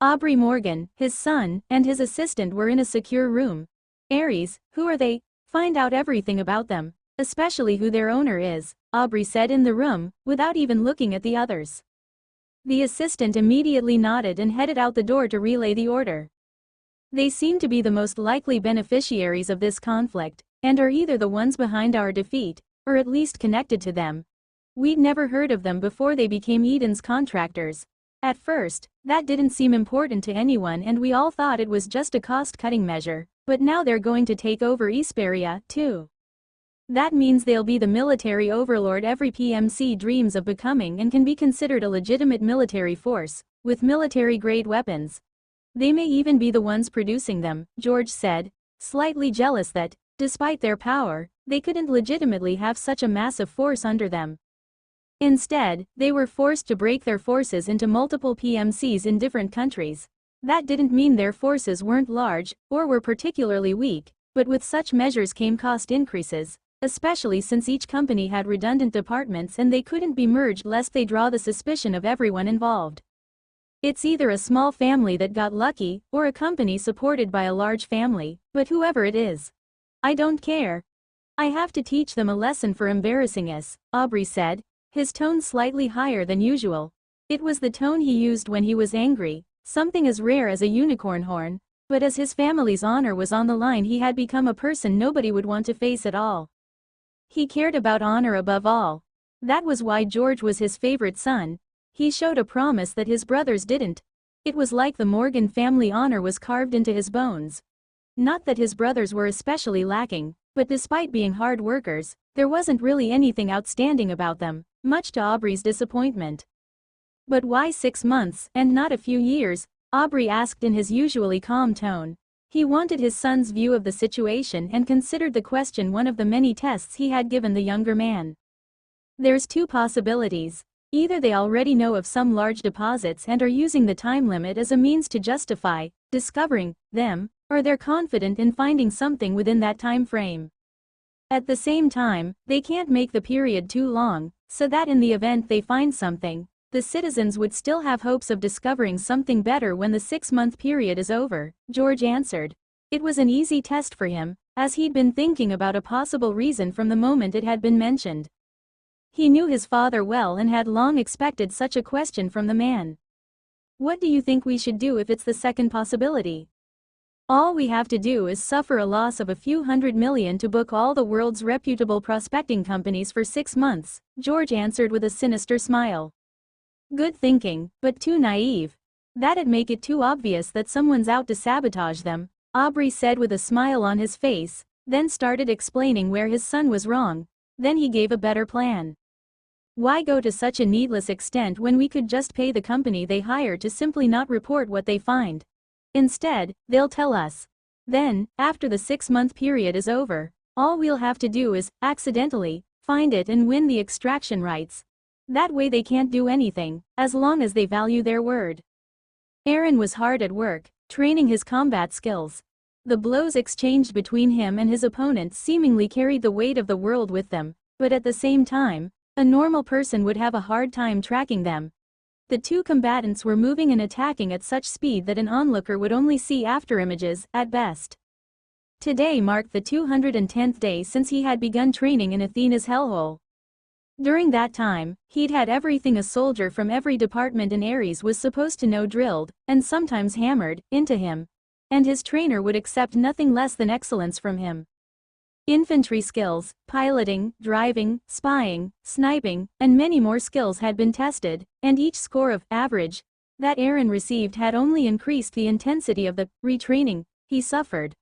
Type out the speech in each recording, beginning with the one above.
Aubrey Morgan, his son, and his assistant were in a secure room. Aries, who are they? Find out everything about them, especially who their owner is, Aubrey said in the room, without even looking at the others. The assistant immediately nodded and headed out the door to relay the order. They seem to be the most likely beneficiaries of this conflict, and are either the ones behind our defeat, or at least connected to them. We'd never heard of them before they became Eden's contractors. At first, that didn't seem important to anyone and we all thought it was just a cost-cutting measure, but now they're going to take over Esperia, too. That means they'll be the military overlord every PMC dreams of becoming and can be considered a legitimate military force, with military-grade weapons. They may even be the ones producing them, George said, slightly jealous that, despite their power, they couldn't legitimately have such a massive force under them. Instead, they were forced to break their forces into multiple PMCs in different countries. That didn't mean their forces weren't large, or were particularly weak, but with such measures came cost increases, especially since each company had redundant departments and they couldn't be merged lest they draw the suspicion of everyone involved. It's either a small family that got lucky, or a company supported by a large family, but whoever it is, I don't care. I have to teach them a lesson for embarrassing us, Aubrey said, his tone slightly higher than usual. It was the tone he used when he was angry, something as rare as a unicorn horn, but as his family's honor was on the line he had become a person nobody would want to face at all. He cared about honor above all. That was why George was his favorite son. He showed a promise that his brothers didn't. It was like the Morgan family honor was carved into his bones. Not that his brothers were especially lacking, but despite being hard workers, there wasn't really anything outstanding about them, much to Aubrey's disappointment. But why 6 months, and not a few years? Aubrey asked in his usually calm tone. He wanted his son's view of the situation and considered the question one of the many tests he had given the younger man. There's 2 possibilities. Either they already know of some large deposits and are using the time limit as a means to justify discovering them, or they're confident in finding something within that time frame. At the same time, they can't make the period too long, so that in the event they find something, the citizens would still have hopes of discovering something better when the 6-month period is over, George answered. It was an easy test for him, as he'd been thinking about a possible reason from the moment it had been mentioned. He knew his father well and had long expected such a question from the man. What do you think we should do if it's the second possibility? All we have to do is suffer a loss of a few $100 million to book all the world's reputable prospecting companies for 6 months, George answered with a sinister smile. Good thinking, but too naive. That'd make it too obvious that someone's out to sabotage them, Aubrey said with a smile on his face, then started explaining where his son was wrong. Then he gave a better plan. Why go to such a needless extent when we could just pay the company they hire to simply not report what they find? Instead, they'll tell us. Then, after the 6-month period is over, all we'll have to do is, accidentally, find it and win the extraction rights. That way they can't do anything, as long as they value their word. Aaron was hard at work, training his combat skills. The blows exchanged between him and his opponent seemingly carried the weight of the world with them, but at the same time, a normal person would have a hard time tracking them. The 2 combatants were moving and attacking at such speed that an onlooker would only see afterimages, at best. Today marked the 210th day since he had begun training in Athena's hellhole. During that time, he'd had everything a soldier from every department in Ares was supposed to know drilled, and sometimes hammered, into him. And his trainer would accept nothing less than excellence from him. Infantry skills, piloting, driving, spying, sniping, and many more skills had been tested, and each score of average that Aaron received had only increased the intensity of the retraining he suffered.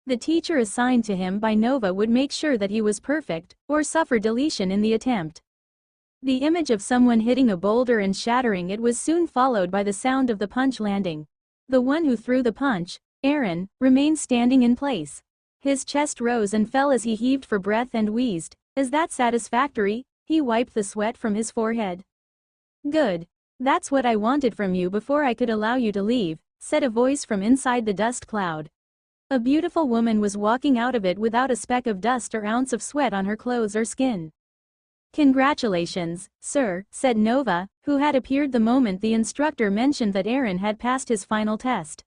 The teacher assigned to him by Nova would make sure that he was perfect, or suffer deletion in the attempt. The image of someone hitting a boulder and shattering it was soon followed by the sound of the punch landing. The one who threw the punch, Aaron, remained standing in place. His chest rose and fell as he heaved for breath and wheezed. Is that satisfactory? He wiped the sweat from his forehead. Good. That's what I wanted from you before I could allow you to leave, said a voice from inside the dust cloud. A beautiful woman was walking out of it without a speck of dust or ounce of sweat on her clothes or skin. Congratulations, sir, said Nova, who had appeared the moment the instructor mentioned that Aaron had passed his final test.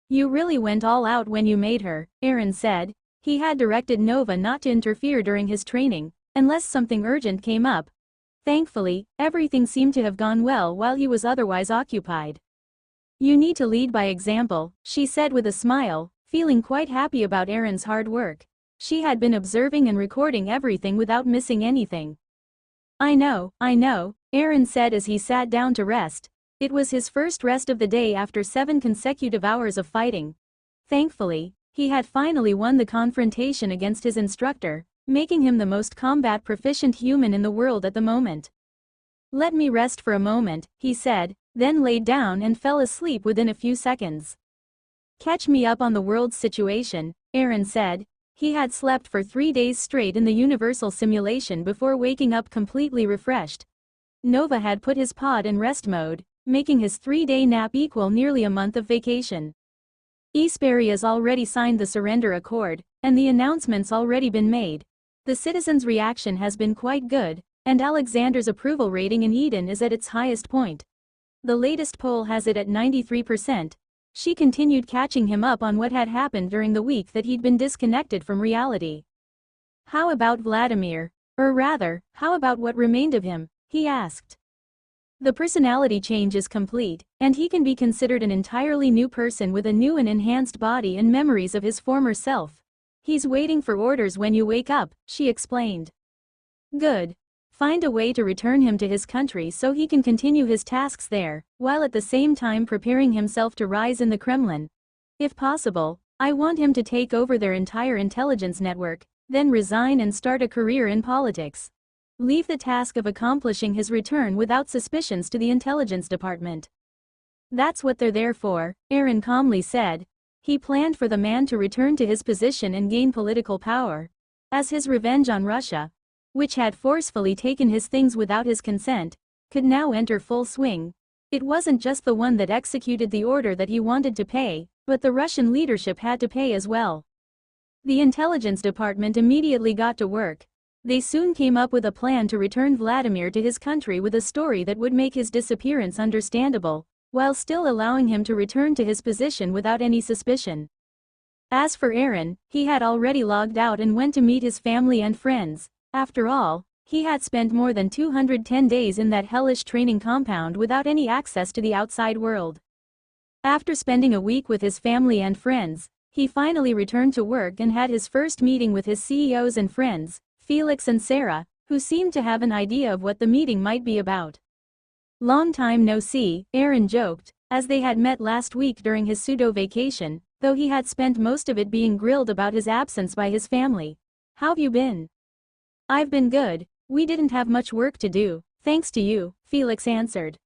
You really went all out when you made her, Aaron said. He had directed Nova not to interfere during his training, unless something urgent came up. Thankfully, everything seemed to have gone well while he was otherwise occupied. You need to lead by example, she said with a smile, feeling quite happy about Aaron's hard work. She had been observing and recording everything without missing anything. I know, Aaron said as he sat down to rest. It was his first rest of the day after 7 consecutive hours of fighting. Thankfully, he had finally won the confrontation against his instructor, making him the most combat proficient human in the world at the moment. Let me rest for a moment, he said, then laid down and fell asleep within a few seconds. Catch me up on the world's situation, Aaron said. He had slept for 3 days straight in the universal simulation before waking up completely refreshed. Nova had put his pod in rest mode, making his 3-day nap equal nearly a month of vacation. Esperia's already signed the surrender accord, and the announcement's already been made. The citizens' reaction has been quite good, and Alexander's approval rating in Eden is at its highest point. The latest poll has it at 93%. She continued catching him up on what had happened during the week that he'd been disconnected from reality. How about Vladimir? Or rather, how about what remained of him? He asked. The personality change is complete, and he can be considered an entirely new person with a new and enhanced body and memories of his former self. He's waiting for orders when you wake up, she explained. Good. Find a way to return him to his country so he can continue his tasks there, while at the same time preparing himself to rise in the Kremlin. If possible, I want him to take over their entire intelligence network, then resign and start a career in politics. Leave the task of accomplishing his return without suspicions to the intelligence department. That's what they're there for, Aaron calmly said. He planned for the man to return to his position and gain political power. As his revenge on Russia, which had forcefully taken his things without his consent, could now enter full swing. It wasn't just the one that executed the order that he wanted to pay, but the Russian leadership had to pay as well. The intelligence department immediately got to work. They soon came up with a plan to return Vladimir to his country with a story that would make his disappearance understandable, while still allowing him to return to his position without any suspicion. As for Aaron, he had already logged out and went to meet his family and friends. After all, he had spent more than 210 days in that hellish training compound without any access to the outside world. After spending a week with his family and friends, he finally returned to work and had his first meeting with his CEOs and friends, Felix and Sarah, who seemed to have an idea of what the meeting might be about. Long time no see, Aaron joked, as they had met last week during his pseudo-vacation, though he had spent most of it being grilled about his absence by his family. How've you been? I've been good. We didn't have much work to do, thanks to you, Felix answered.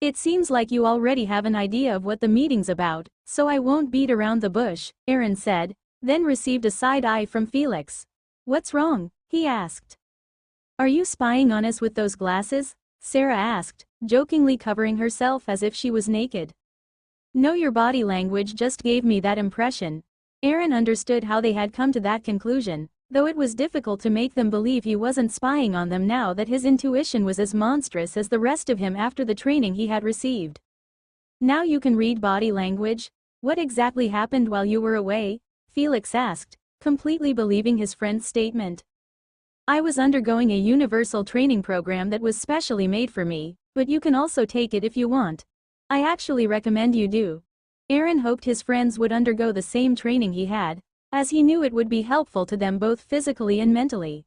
It seems like you already have an idea of what the meeting's about, so I won't beat around the bush, Aaron said, then received a side eye from Felix. What's wrong? He asked. Are you spying on us with those glasses? Sarah asked, jokingly covering herself as if she was naked. No, your body language just gave me that impression. Aaron understood how they had come to that conclusion, though it was difficult to make them believe he wasn't spying on them now that his intuition was as monstrous as the rest of him after the training he had received. Now you can read body language? What exactly happened while you were away? Felix asked, completely believing his friend's statement. I was undergoing a universal training program that was specially made for me, but you can also take it if you want. I actually recommend you do. Aaron hoped his friends would undergo the same training he had, as he knew it would be helpful to them both physically and mentally.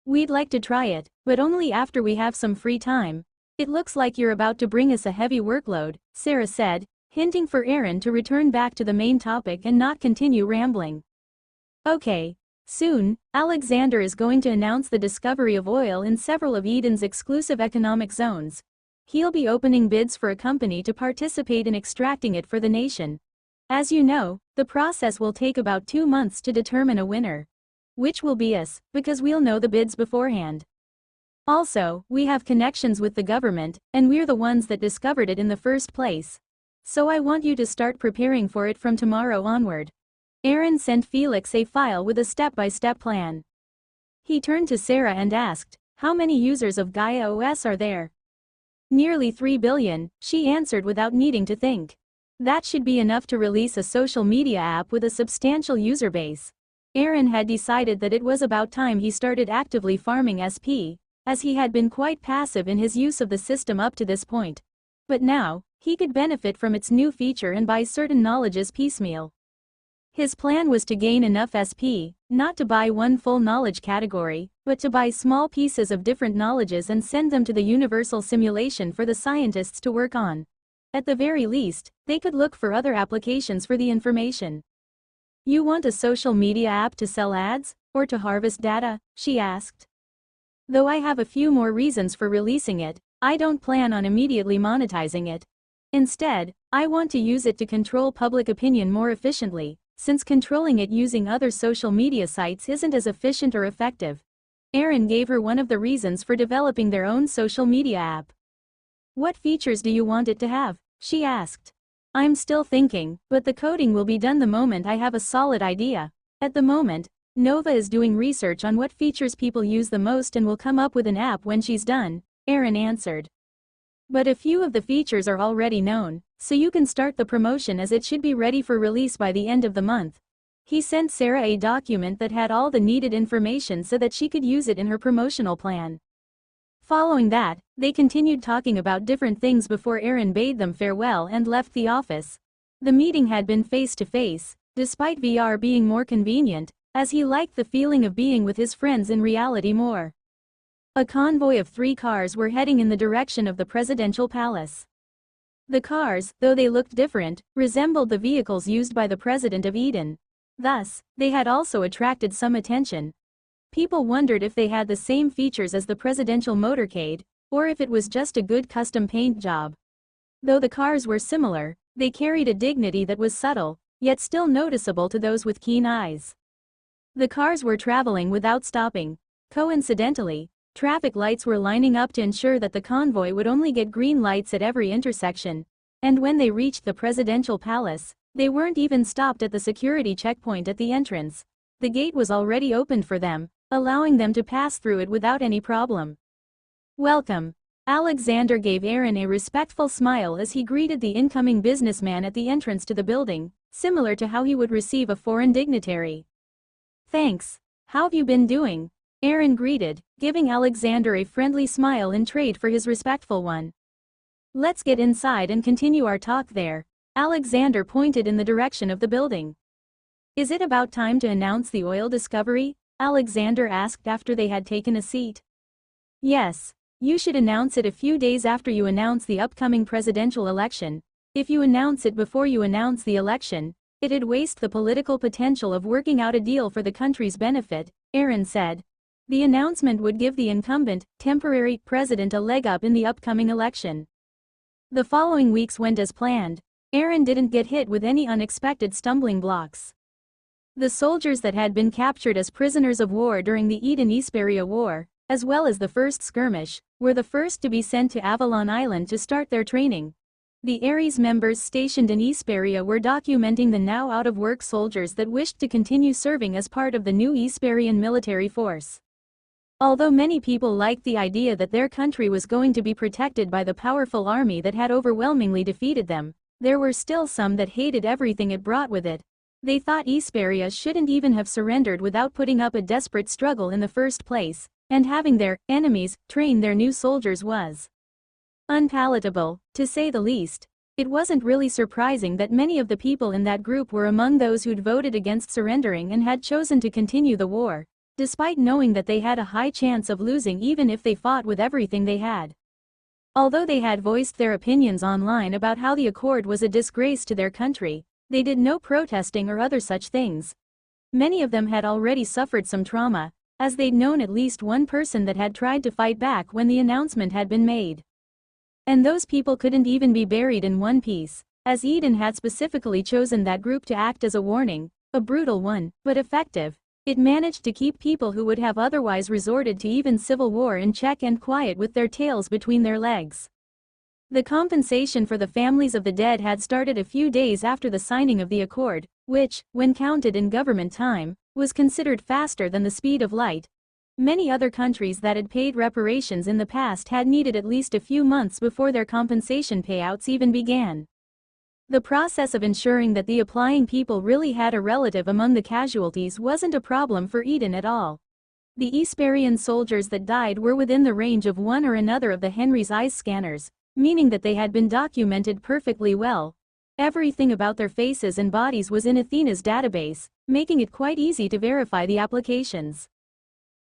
We'd like to try it, but only after we have some free time. It looks like you're about to bring us a heavy workload, Sarah said, hinting for Aaron to return back to the main topic and not continue rambling. Okay. Soon, Alexander is going to announce the discovery of oil in several of Eden's exclusive economic zones. He'll be opening bids for a company to participate in extracting it for the nation. As you know, the process will take about 2 months to determine a winner. Which will be us, because we'll know the bids beforehand. Also, we have connections with the government, and we're the ones that discovered it in the first place. So I want you to start preparing for it from tomorrow onward. Aaron sent Felix a file with a step-by-step plan. He turned to Sarah and asked, How many users of Gaia OS are there? Nearly 3 billion, she answered without needing to think. That should be enough to release a social media app with a substantial user base. Aaron had decided that it was about time he started actively farming SP, as he had been quite passive in his use of the system up to this point. But now, he could benefit from its new feature and buy certain knowledges piecemeal. His plan was to gain enough SP, not to buy one full knowledge category, but to buy small pieces of different knowledges and send them to the universal simulation for the scientists to work on. At the very least, they could look for other applications for the information. You want a social media app to sell ads, or to harvest data? She asked. Though I have a few more reasons for releasing it, I don't plan on immediately monetizing it. Instead, I want to use it to control public opinion more efficiently, since controlling it using other social media sites isn't as efficient or effective. Aaron gave her one of the reasons for developing their own social media app. What features do you want it to have? She asked. I'm still thinking, but the coding will be done the moment I have a solid idea. At the moment, Nova is doing research on what features people use the most and will come up with an app when she's done, Aaron answered. But a few of the features are already known, so you can start the promotion as it should be ready for release by the end of the month. He sent Sarah a document that had all the needed information so that she could use it in her promotional plan. Following that, they continued talking about different things before Aaron bade them farewell and left the office. The meeting had been face-to-face, despite VR being more convenient, as he liked the feeling of being with his friends in reality more. A convoy of 3 cars were heading in the direction of the presidential palace. The cars, though they looked different, resembled the vehicles used by the president of Eden. Thus, they had also attracted some attention. People wondered if they had the same features as the presidential motorcade, or if it was just a good custom paint job. Though the cars were similar, they carried a dignity that was subtle, yet still noticeable to those with keen eyes. The cars were traveling without stopping. Coincidentally, traffic lights were lining up to ensure that the convoy would only get green lights at every intersection, and when they reached the presidential palace, they weren't even stopped at the security checkpoint at the entrance. The gate was already opened for them, allowing them to pass through it without any problem. Welcome. Alexander gave Aaron a respectful smile as he greeted the incoming businessman at the entrance to the building, similar to how he would receive a foreign dignitary. Thanks. How've you been doing? Aaron greeted, giving Alexander a friendly smile in trade for his respectful one. Let's get inside and continue our talk there. Alexander pointed in the direction of the building. Is it about time to announce the oil discovery? Alexander asked after they had taken a seat. Yes. You should announce it a few days after you announce the upcoming presidential election. If you announce it before you announce the election, it'd waste the political potential of working out a deal for the country's benefit, Aaron said. The announcement would give the incumbent, temporary president a leg up in the upcoming election. The following weeks went as planned. Aaron didn't get hit with any unexpected stumbling blocks. The soldiers that had been captured as prisoners of war during the Eden-Isperia War, as well as the first skirmish, were the first to be sent to Avalon Island to start their training. The Ares members stationed in Isperia were documenting the now out-of-work soldiers that wished to continue serving as part of the new Isperian military force. Although many people liked the idea that their country was going to be protected by the powerful army that had overwhelmingly defeated them, there were still some that hated everything it brought with it. They thought Isperia shouldn't even have surrendered without putting up a desperate struggle in the first place, and having their enemies train their new soldiers was unpalatable, to say the least. It wasn't really surprising that many of the people in that group were among those who'd voted against surrendering and had chosen to continue the war, despite knowing that they had a high chance of losing even if they fought with everything they had. Although they had voiced their opinions online about how the accord was a disgrace to their country, they did no protesting or other such things. Many of them had already suffered some trauma, as they'd known at least one person that had tried to fight back when the announcement had been made. And those people couldn't even be buried in one piece, as Eden had specifically chosen that group to act as a warning, a brutal one, but effective. It managed to keep people who would have otherwise resorted to even civil war in check and quiet with their tails between their legs. The compensation for the families of the dead had started a few days after the signing of the accord, which, when counted in government time, was considered faster than the speed of light. Many other countries that had paid reparations in the past had needed at least a few months before their compensation payouts even began. The process of ensuring that the applying people really had a relative among the casualties wasn't a problem for Eden at all. The Esperian soldiers that died were within the range of one or another of the Henry's eyes scanners, meaning that they had been documented perfectly well. Everything about their faces and bodies was in Athena's database, making it quite easy to verify the applications.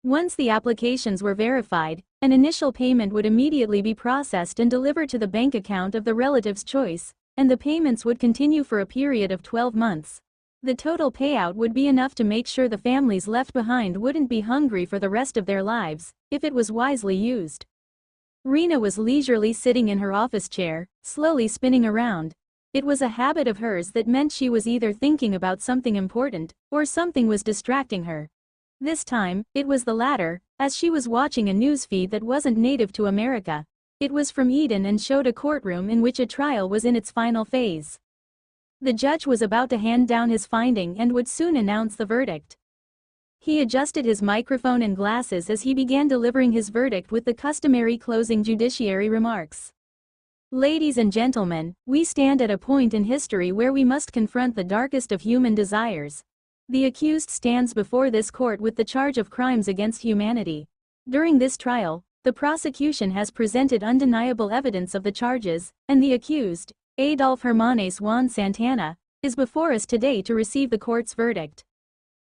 Once the applications were verified, an initial payment would immediately be processed and delivered to the bank account of the relative's choice, and the payments would continue for a period of 12 months. The total payout would be enough to make sure the families left behind wouldn't be hungry for the rest of their lives, if it was wisely used. Rena was leisurely sitting in her office chair, slowly spinning around. It was a habit of hers that meant she was either thinking about something important, or something was distracting her. This time, it was the latter, as she was watching a newsfeed that wasn't native to America. It was from Eden and showed a courtroom in which a trial was in its final phase. The judge was about to hand down his finding and would soon announce the verdict. He adjusted his microphone and glasses as he began delivering his verdict with the customary closing judiciary remarks. Ladies and gentlemen, we stand at a point in history where we must confront the darkest of human desires. The accused stands before this court with the charge of crimes against humanity. During this trial, the prosecution has presented undeniable evidence of the charges, and the accused, Adolf Hermanes Juan Santana, is before us today to receive the court's verdict.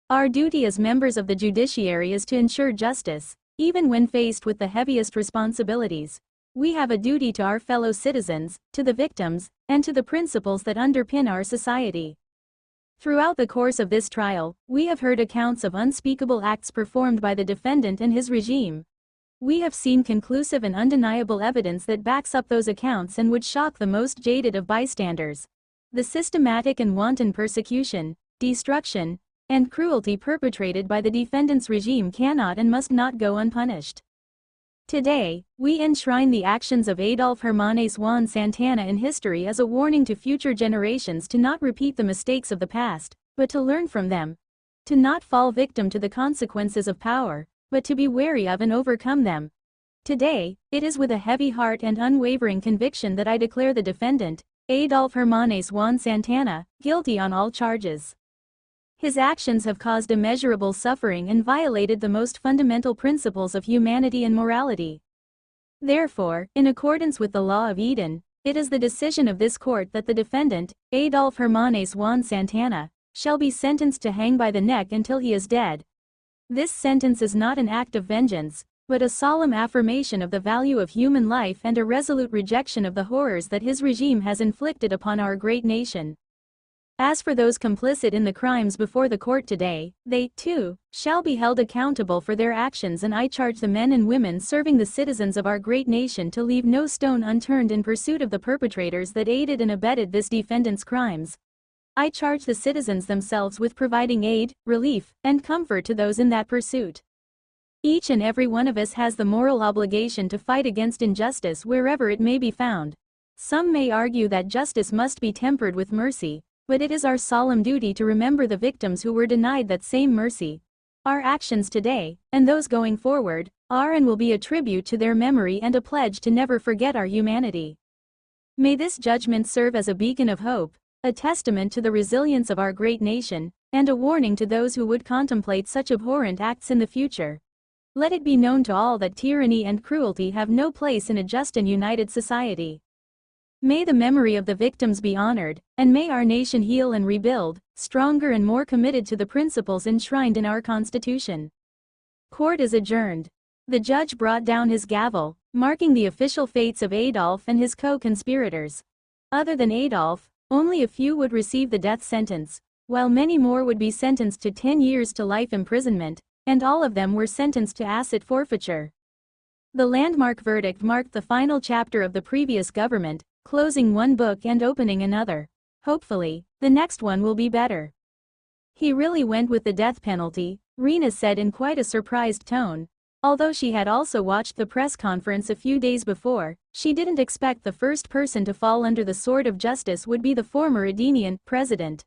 Our duty as members of the judiciary is to ensure justice, even when faced with the heaviest responsibilities. We have a duty to our fellow citizens, to the victims, and to the principles that underpin our society. Throughout the course of this trial, we have heard accounts of unspeakable acts performed by the defendant and his regime. We have seen conclusive and undeniable evidence that backs up those accounts and would shock the most jaded of bystanders. The systematic and wanton persecution, destruction, and cruelty perpetrated by the defendant's regime cannot and must not go unpunished. Today, we enshrine the actions of Adolf Hermanes Juan Santana in history as a warning to future generations to not repeat the mistakes of the past, but to learn from them. To not fall victim to the consequences of power, but to be wary of and overcome them. Today, it is with a heavy heart and unwavering conviction that I declare the defendant, Adolf Hermanes Juan Santana, guilty on all charges. His actions have caused immeasurable suffering and violated the most fundamental principles of humanity and morality. Therefore, in accordance with the law of Eden, it is the decision of this court that the defendant, Adolf Hermanes Juan Santana, shall be sentenced to hang by the neck until he is dead. This sentence is not an act of vengeance, but a solemn affirmation of the value of human life and a resolute rejection of the horrors that his regime has inflicted upon our great nation. As for those complicit in the crimes before the court today, they, too, shall be held accountable for their actions, and I charge the men and women serving the citizens of our great nation to leave no stone unturned in pursuit of the perpetrators that aided and abetted this defendant's crimes. I charge the citizens themselves with providing aid, relief, and comfort to those in that pursuit. Each and every one of us has the moral obligation to fight against injustice wherever it may be found. Some may argue that justice must be tempered with mercy, but it is our solemn duty to remember the victims who were denied that same mercy. Our actions today, and those going forward, are and will be a tribute to their memory and a pledge to never forget our humanity. May this judgment serve as a beacon of hope, a testament to the resilience of our great nation, and a warning to those who would contemplate such abhorrent acts in the future. Let it be known to all that tyranny and cruelty have no place in a just and united society. May the memory of the victims be honored, and may our nation heal and rebuild, stronger and more committed to the principles enshrined in our Constitution. Court is adjourned. The judge brought down his gavel, marking the official fates of Adolf and his co-conspirators. Other than Adolf, only a few would receive the death sentence, while many more would be sentenced to 10 years to life imprisonment, and all of them were sentenced to asset forfeiture. The landmark verdict marked the final chapter of the previous government, closing one book and opening another. Hopefully, the next one will be better. He really went with the death penalty, Rena said in quite a surprised tone. Although she had also watched the press conference a few days before, she didn't expect the first person to fall under the sword of justice would be the former Edenian president.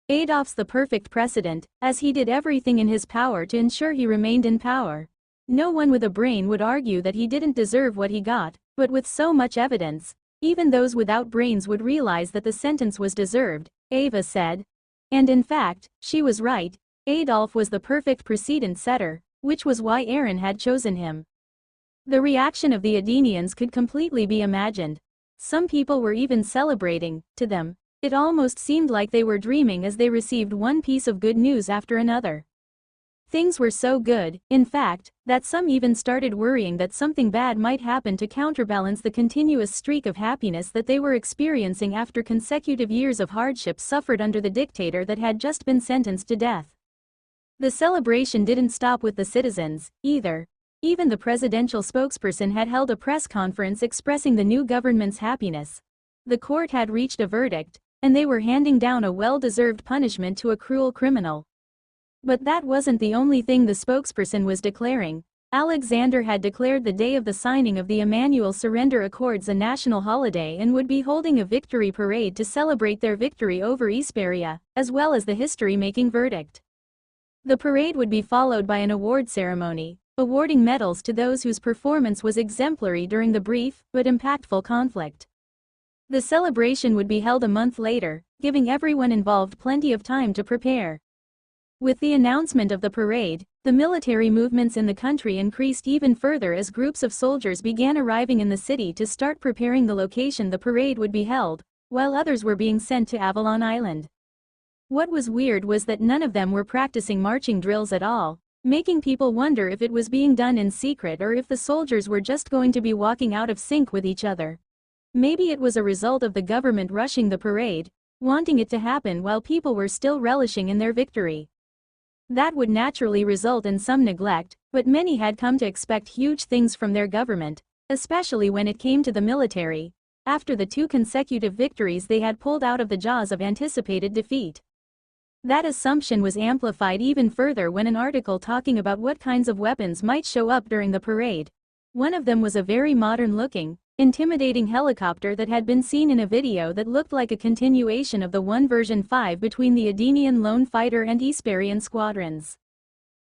Adolf's the perfect precedent, as he did everything in his power to ensure he remained in power. No one with a brain would argue that he didn't deserve what he got, but with so much evidence, even those without brains would realize that the sentence was deserved, Ava said. And in fact, she was right. Adolf was the perfect precedent setter, which was why Aaron had chosen him. The reaction of the Adenians could completely be imagined. Some people were even celebrating. To them, it almost seemed like they were dreaming as they received one piece of good news after another. Things were so good, in fact, that some even started worrying that something bad might happen to counterbalance the continuous streak of happiness that they were experiencing after consecutive years of hardship suffered under the dictator that had just been sentenced to death. The celebration didn't stop with the citizens, either. Even the presidential spokesperson had held a press conference expressing the new government's happiness. The court had reached a verdict, and they were handing down a well-deserved punishment to a cruel criminal. But that wasn't the only thing the spokesperson was declaring. Alexander had declared the day of the signing of the Emmanuel Surrender Accords a national holiday and would be holding a victory parade to celebrate their victory over Isperia, as well as the history-making verdict. The parade would be followed by an award ceremony, awarding medals to those whose performance was exemplary during the brief but impactful conflict. The celebration would be held a month later, giving everyone involved plenty of time to prepare. With the announcement of the parade, the military movements in the country increased even further as groups of soldiers began arriving in the city to start preparing the location the parade would be held, while others were being sent to Avalon Island. What was weird was that none of them were practicing marching drills at all, making people wonder if it was being done in secret or if the soldiers were just going to be walking out of sync with each other. Maybe it was a result of the government rushing the parade, wanting it to happen while people were still relishing in their victory. That would naturally result in some neglect, but many had come to expect huge things from their government, especially when it came to the military, after the 2 consecutive victories they had pulled out of the jaws of anticipated defeat. That assumption was amplified even further when an article talking about what kinds of weapons might show up during the parade. One of them was a very modern-looking, intimidating helicopter that had been seen in a video that looked like a continuation of the one version 5 between the Adenian Lone Fighter and Isperian squadrons.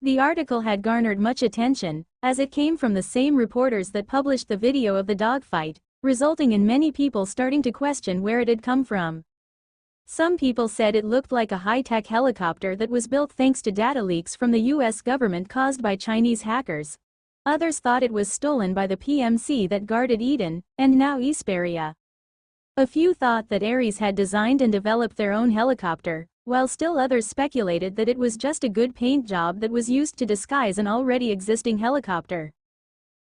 The article had garnered much attention, as it came from the same reporters that published the video of the dogfight, resulting in many people starting to question where it had come from. Some people said it looked like a high-tech helicopter that was built thanks to data leaks from the US government caused by Chinese hackers. Others thought it was stolen by the PMC that guarded Eden, and now Isperia. A few thought that Ares had designed and developed their own helicopter, while still others speculated that it was just a good paint job that was used to disguise an already existing helicopter.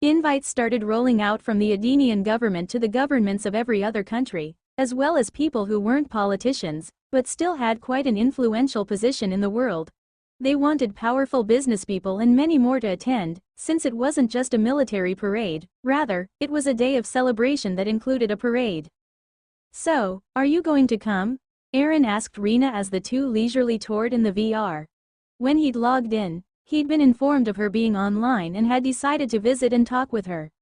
Invites started rolling out from the Adenian government to the governments of every other country, as well as people who weren't politicians, but still had quite an influential position in the world. They wanted powerful businesspeople and many more to attend, since it wasn't just a military parade, rather, it was a day of celebration that included a parade. "So, are you going to come?" Aaron asked Rena as the two leisurely toured in the VR. When he'd logged in, he'd been informed of her being online and had decided to visit and talk with her.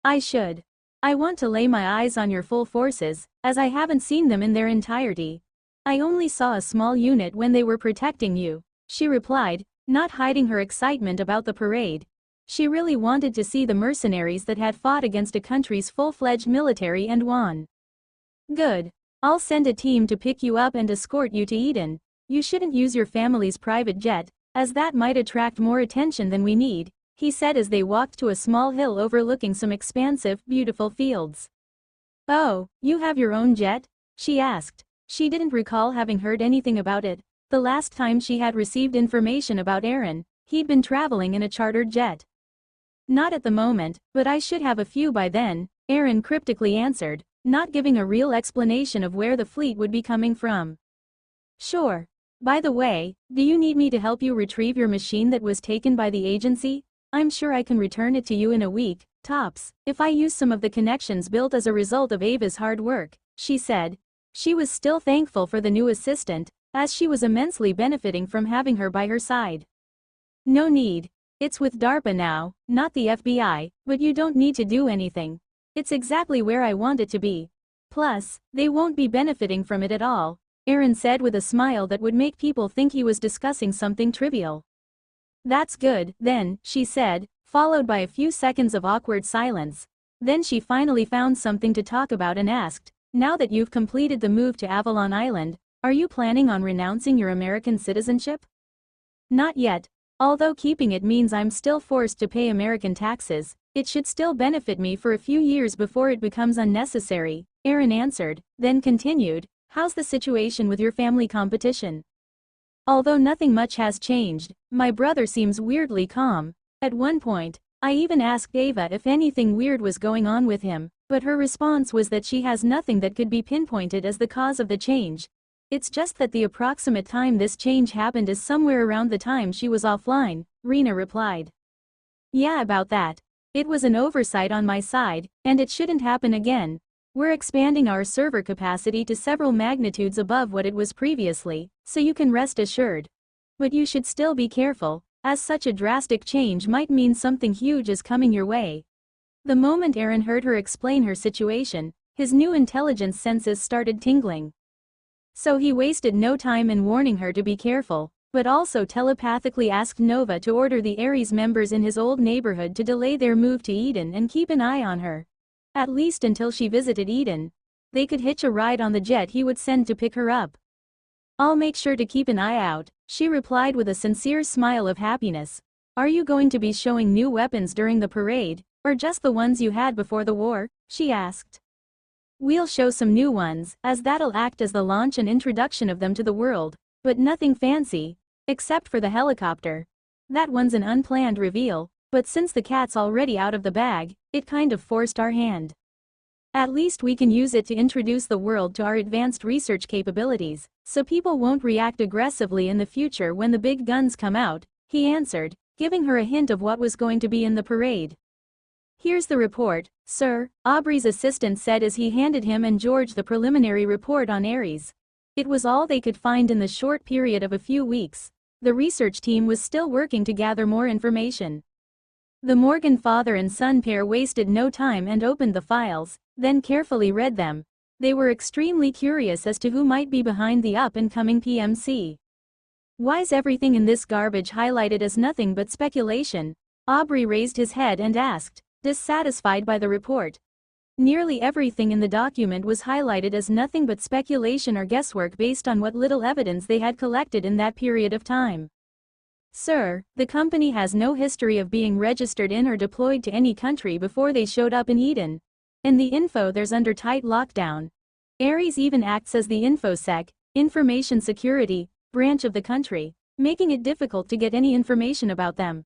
"I should. I want to lay my eyes on your full forces, as I haven't seen them in their entirety. I only saw a small unit when they were protecting you," she replied, not hiding her excitement about the parade. She really wanted to see the mercenaries that had fought against a country's full-fledged military and won. "Good. I'll send a team to pick you up and escort you to Eden. You shouldn't use your family's private jet, as that might attract more attention than we need," he said as they walked to a small hill overlooking some expansive, beautiful fields. "Oh, you have your own jet?" she asked. She didn't recall having heard anything about it. The last time she had received information about Aaron, he'd been traveling in a chartered jet. "Not at the moment, but I should have a few by then," Aaron cryptically answered, not giving a real explanation of where the fleet would be coming from. "Sure. By the way, do you need me to help you retrieve your machine that was taken by the agency? I'm sure I can return it to you in a week, tops, if I use some of the connections built as a result of Ava's hard work," she said. She was still thankful for the new assistant, as she was immensely benefiting from having her by her side. "No need. It's with DARPA now, not the FBI, but you don't need to do anything. It's exactly where I want it to be. Plus, they won't be benefiting from it at all," Aaron said with a smile that would make people think he was discussing something trivial. "That's good, then," she said, followed by a few seconds of awkward silence. Then she finally found something to talk about and asked, "Now that you've completed the move to Avalon Island, are you planning on renouncing your American citizenship?" "Not yet. Although keeping it means I'm still forced to pay American taxes, it should still benefit me for a few years before it becomes unnecessary," Erin answered, then continued, "How's the situation with your family competition?" "Although nothing much has changed, my brother seems weirdly calm. At one point, I even asked Ava if anything weird was going on with him, but her response was that she has nothing that could be pinpointed as the cause of the change. It's just that the approximate time this change happened is somewhere around the time she was offline," Rena replied. "Yeah, about that. It was an oversight on my side, and it shouldn't happen again. We're expanding our server capacity to several magnitudes above what it was previously, so you can rest assured. But you should still be careful, as such a drastic change might mean something huge is coming your way." The moment Erin heard her explain her situation, his new intelligence senses started tingling. So he wasted no time in warning her to be careful, but also telepathically asked Nova to order the Ares members in his old neighborhood to delay their move to Eden and keep an eye on her. At least until she visited Eden. They could hitch a ride on the jet he would send to pick her up. "I'll make sure to keep an eye out," she replied with a sincere smile of happiness. "Are you going to be showing new weapons during the parade, or just the ones you had before the war?" she asked. "We'll show some new ones, as that'll act as the launch and introduction of them to the world, but nothing fancy, except for the helicopter. That one's an unplanned reveal, but since the cat's already out of the bag, it kind of forced our hand. At least we can use it to introduce the world to our advanced research capabilities, so people won't react aggressively in the future when the big guns come out," he answered, giving her a hint of what was going to be in the parade. "Here's the report, sir," Aubrey's assistant said as he handed him and George the preliminary report on Ares. It was all they could find in the short period of a few weeks. The research team was still working to gather more information. The Morgan father and son pair wasted no time and opened the files, then carefully read them. They were extremely curious as to who might be behind the up-and-coming PMC. "Why's everything in this garbage highlighted as nothing but speculation?" Aubrey raised his head and asked, dissatisfied by the report. Nearly everything in the document was highlighted as nothing but speculation or guesswork based on what little evidence they had collected in that period of time. "Sir, the company has no history of being registered in or deployed to any country before they showed up in Eden. And the info there's under tight lockdown. Ares even acts as the InfoSec, information security, branch of the country, making it difficult to get any information about them.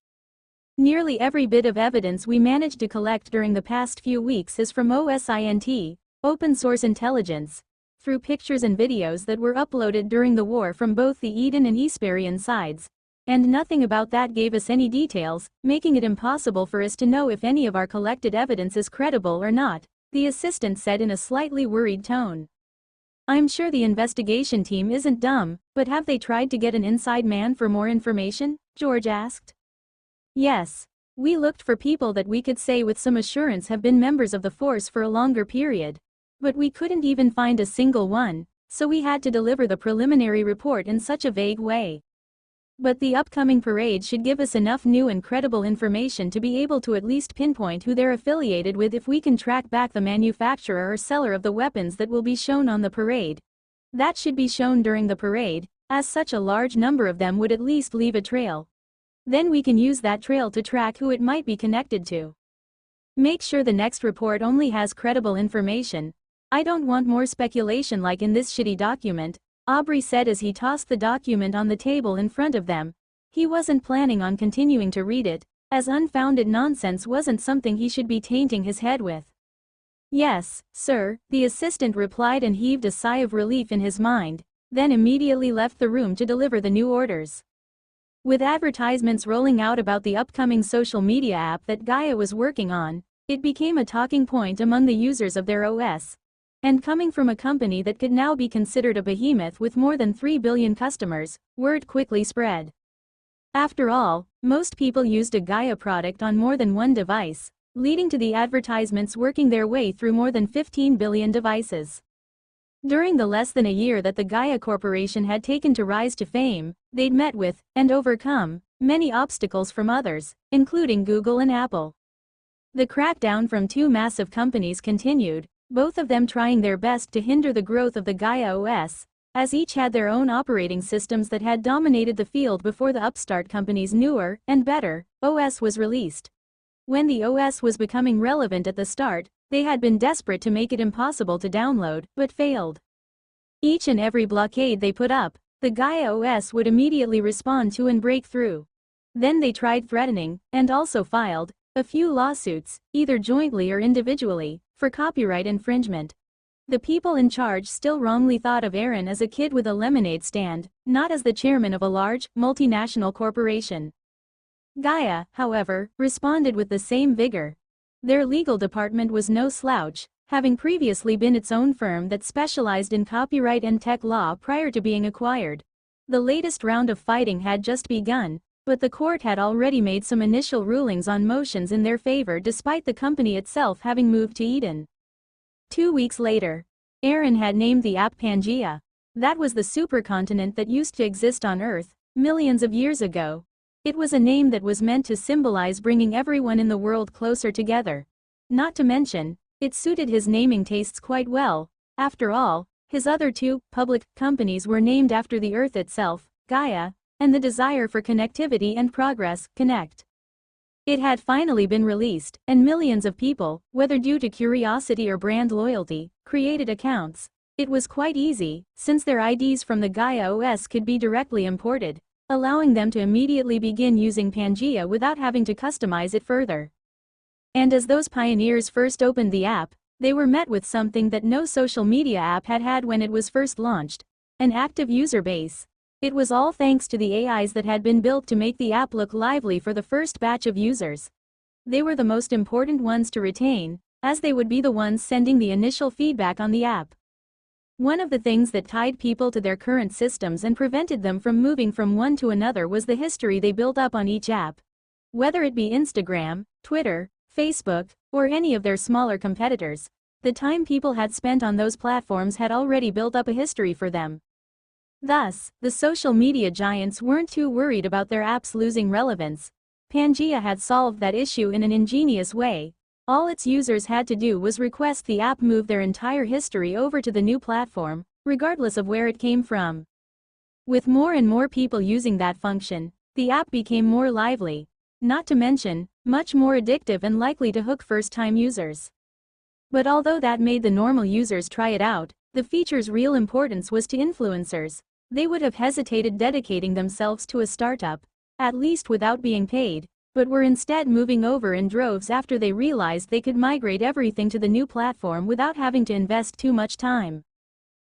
Nearly every bit of evidence we managed to collect during the past few weeks is from OSINT, open source intelligence, through pictures and videos that were uploaded during the war from both the Eden and Esperion sides. And nothing about that gave us any details, making it impossible for us to know if any of our collected evidence is credible or not," the assistant said in a slightly worried tone. "I'm sure the investigation team isn't dumb, but have they tried to get an inside man for more information?" George asked. "Yes. We looked for people that we could say with some assurance have been members of the force for a longer period. But we couldn't even find a single one, so we had to deliver the preliminary report in such a vague way. But the upcoming parade should give us enough new and credible information to be able to at least pinpoint who they're affiliated with if we can track back the manufacturer or seller of the weapons that will be shown on the parade. That should be shown during the parade, as such a large number of them would at least leave a trail. Then we can use that trail to track who it might be connected to. Make sure the next report only has credible information. I don't want more speculation like in this shitty document," Aubrey said as he tossed the document on the table in front of them. He wasn't planning on continuing to read it, as unfounded nonsense wasn't something he should be tainting his head with. "Yes, sir," the assistant replied and heaved a sigh of relief in his mind, then immediately left the room to deliver the new orders. With advertisements rolling out about the upcoming social media app that Gaia was working on, it became a talking point among the users of their OS. And coming from a company that could now be considered a behemoth with more than 3 billion customers, word quickly spread. After all, most people used a Gaia product on more than one device, leading to the advertisements working their way through more than 15 billion devices. During the less than a year that the Gaia Corporation had taken to rise to fame, they'd met with, and overcome, many obstacles from others, including Google and Apple. The crackdown from two massive companies continued, both of them trying their best to hinder the growth of the Gaia OS, as each had their own operating systems that had dominated the field before the upstart company's newer, and better, OS was released. When the OS was becoming relevant at the start, they had been desperate to make it impossible to download, but failed. Each and every blockade they put up, the Gaia OS would immediately respond to and break through. Then they tried threatening, and also filed, a few lawsuits, either jointly or individually, for copyright infringement. The people in charge still wrongly thought of Aaron as a kid with a lemonade stand, not as the chairman of a large, multinational corporation. Gaia, however, responded with the same vigor. Their legal department was no slouch, having previously been its own firm that specialized in copyright and tech law prior to being acquired. The latest round of fighting had just begun, but the court had already made some initial rulings on motions in their favor despite the company itself having moved to Eden. 2 weeks later, Aaron had named the app Pangea. That was the supercontinent that used to exist on Earth, millions of years ago. It was a name that was meant to symbolize bringing everyone in the world closer together. Not to mention, it suited his naming tastes quite well. After all, his other two public companies were named after the Earth itself, Gaia, and the desire for connectivity and progress, Connect. It had finally been released, and millions of people, whether due to curiosity or brand loyalty, created accounts. It was quite easy, since their IDs from the Gaia OS could be directly imported, allowing them to immediately begin using Pangea without having to customize it further. And as those pioneers first opened the app, they were met with something that no social media app had had when it was first launched: an active user base. It was all thanks to the AIs that had been built to make the app look lively for the first batch of users. They were the most important ones to retain, as they would be the ones sending the initial feedback on the app. One of the things that tied people to their current systems and prevented them from moving from one to another was the history they built up on each app. Whether it be Instagram, Twitter, Facebook, or any of their smaller competitors, the time people had spent on those platforms had already built up a history for them. Thus, the social media giants weren't too worried about their apps losing relevance. Pangea had solved that issue in an ingenious way. All its users had to do was request the app move their entire history over to the new platform, regardless of where it came from. With more and more people using that function, the app became more lively. Not to mention, much more addictive and likely to hook first-time users. But although that made the normal users try it out, the feature's real importance was to influencers. They would have hesitated dedicating themselves to a startup, at least without being paid, but were instead moving over in droves after they realized they could migrate everything to the new platform without having to invest too much time.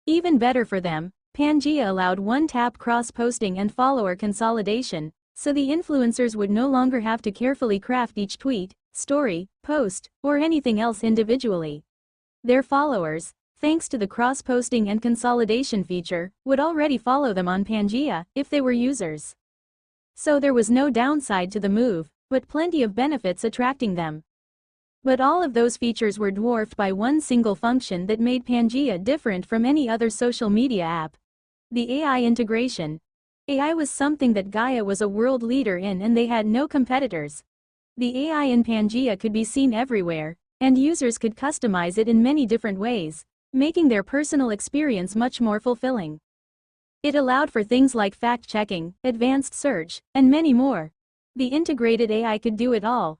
Even better for them, Pangea allowed one-tap cross-posting and follower consolidation, so the influencers would no longer have to carefully craft each tweet, story, post, or anything else individually. Their followers, thanks to the cross-posting and consolidation feature, would already follow them on Pangea if they were users. So there was no downside to the move, but plenty of benefits attracting them. But all of those features were dwarfed by one single function that made Pangea different from any other social media app: the AI integration. AI was something that Gaia was a world leader in, and they had no competitors. The AI in Pangea could be seen everywhere, and users could customize it in many different ways, making their personal experience much more fulfilling. It allowed for things like fact-checking, advanced search, and many more. The integrated AI could do it all,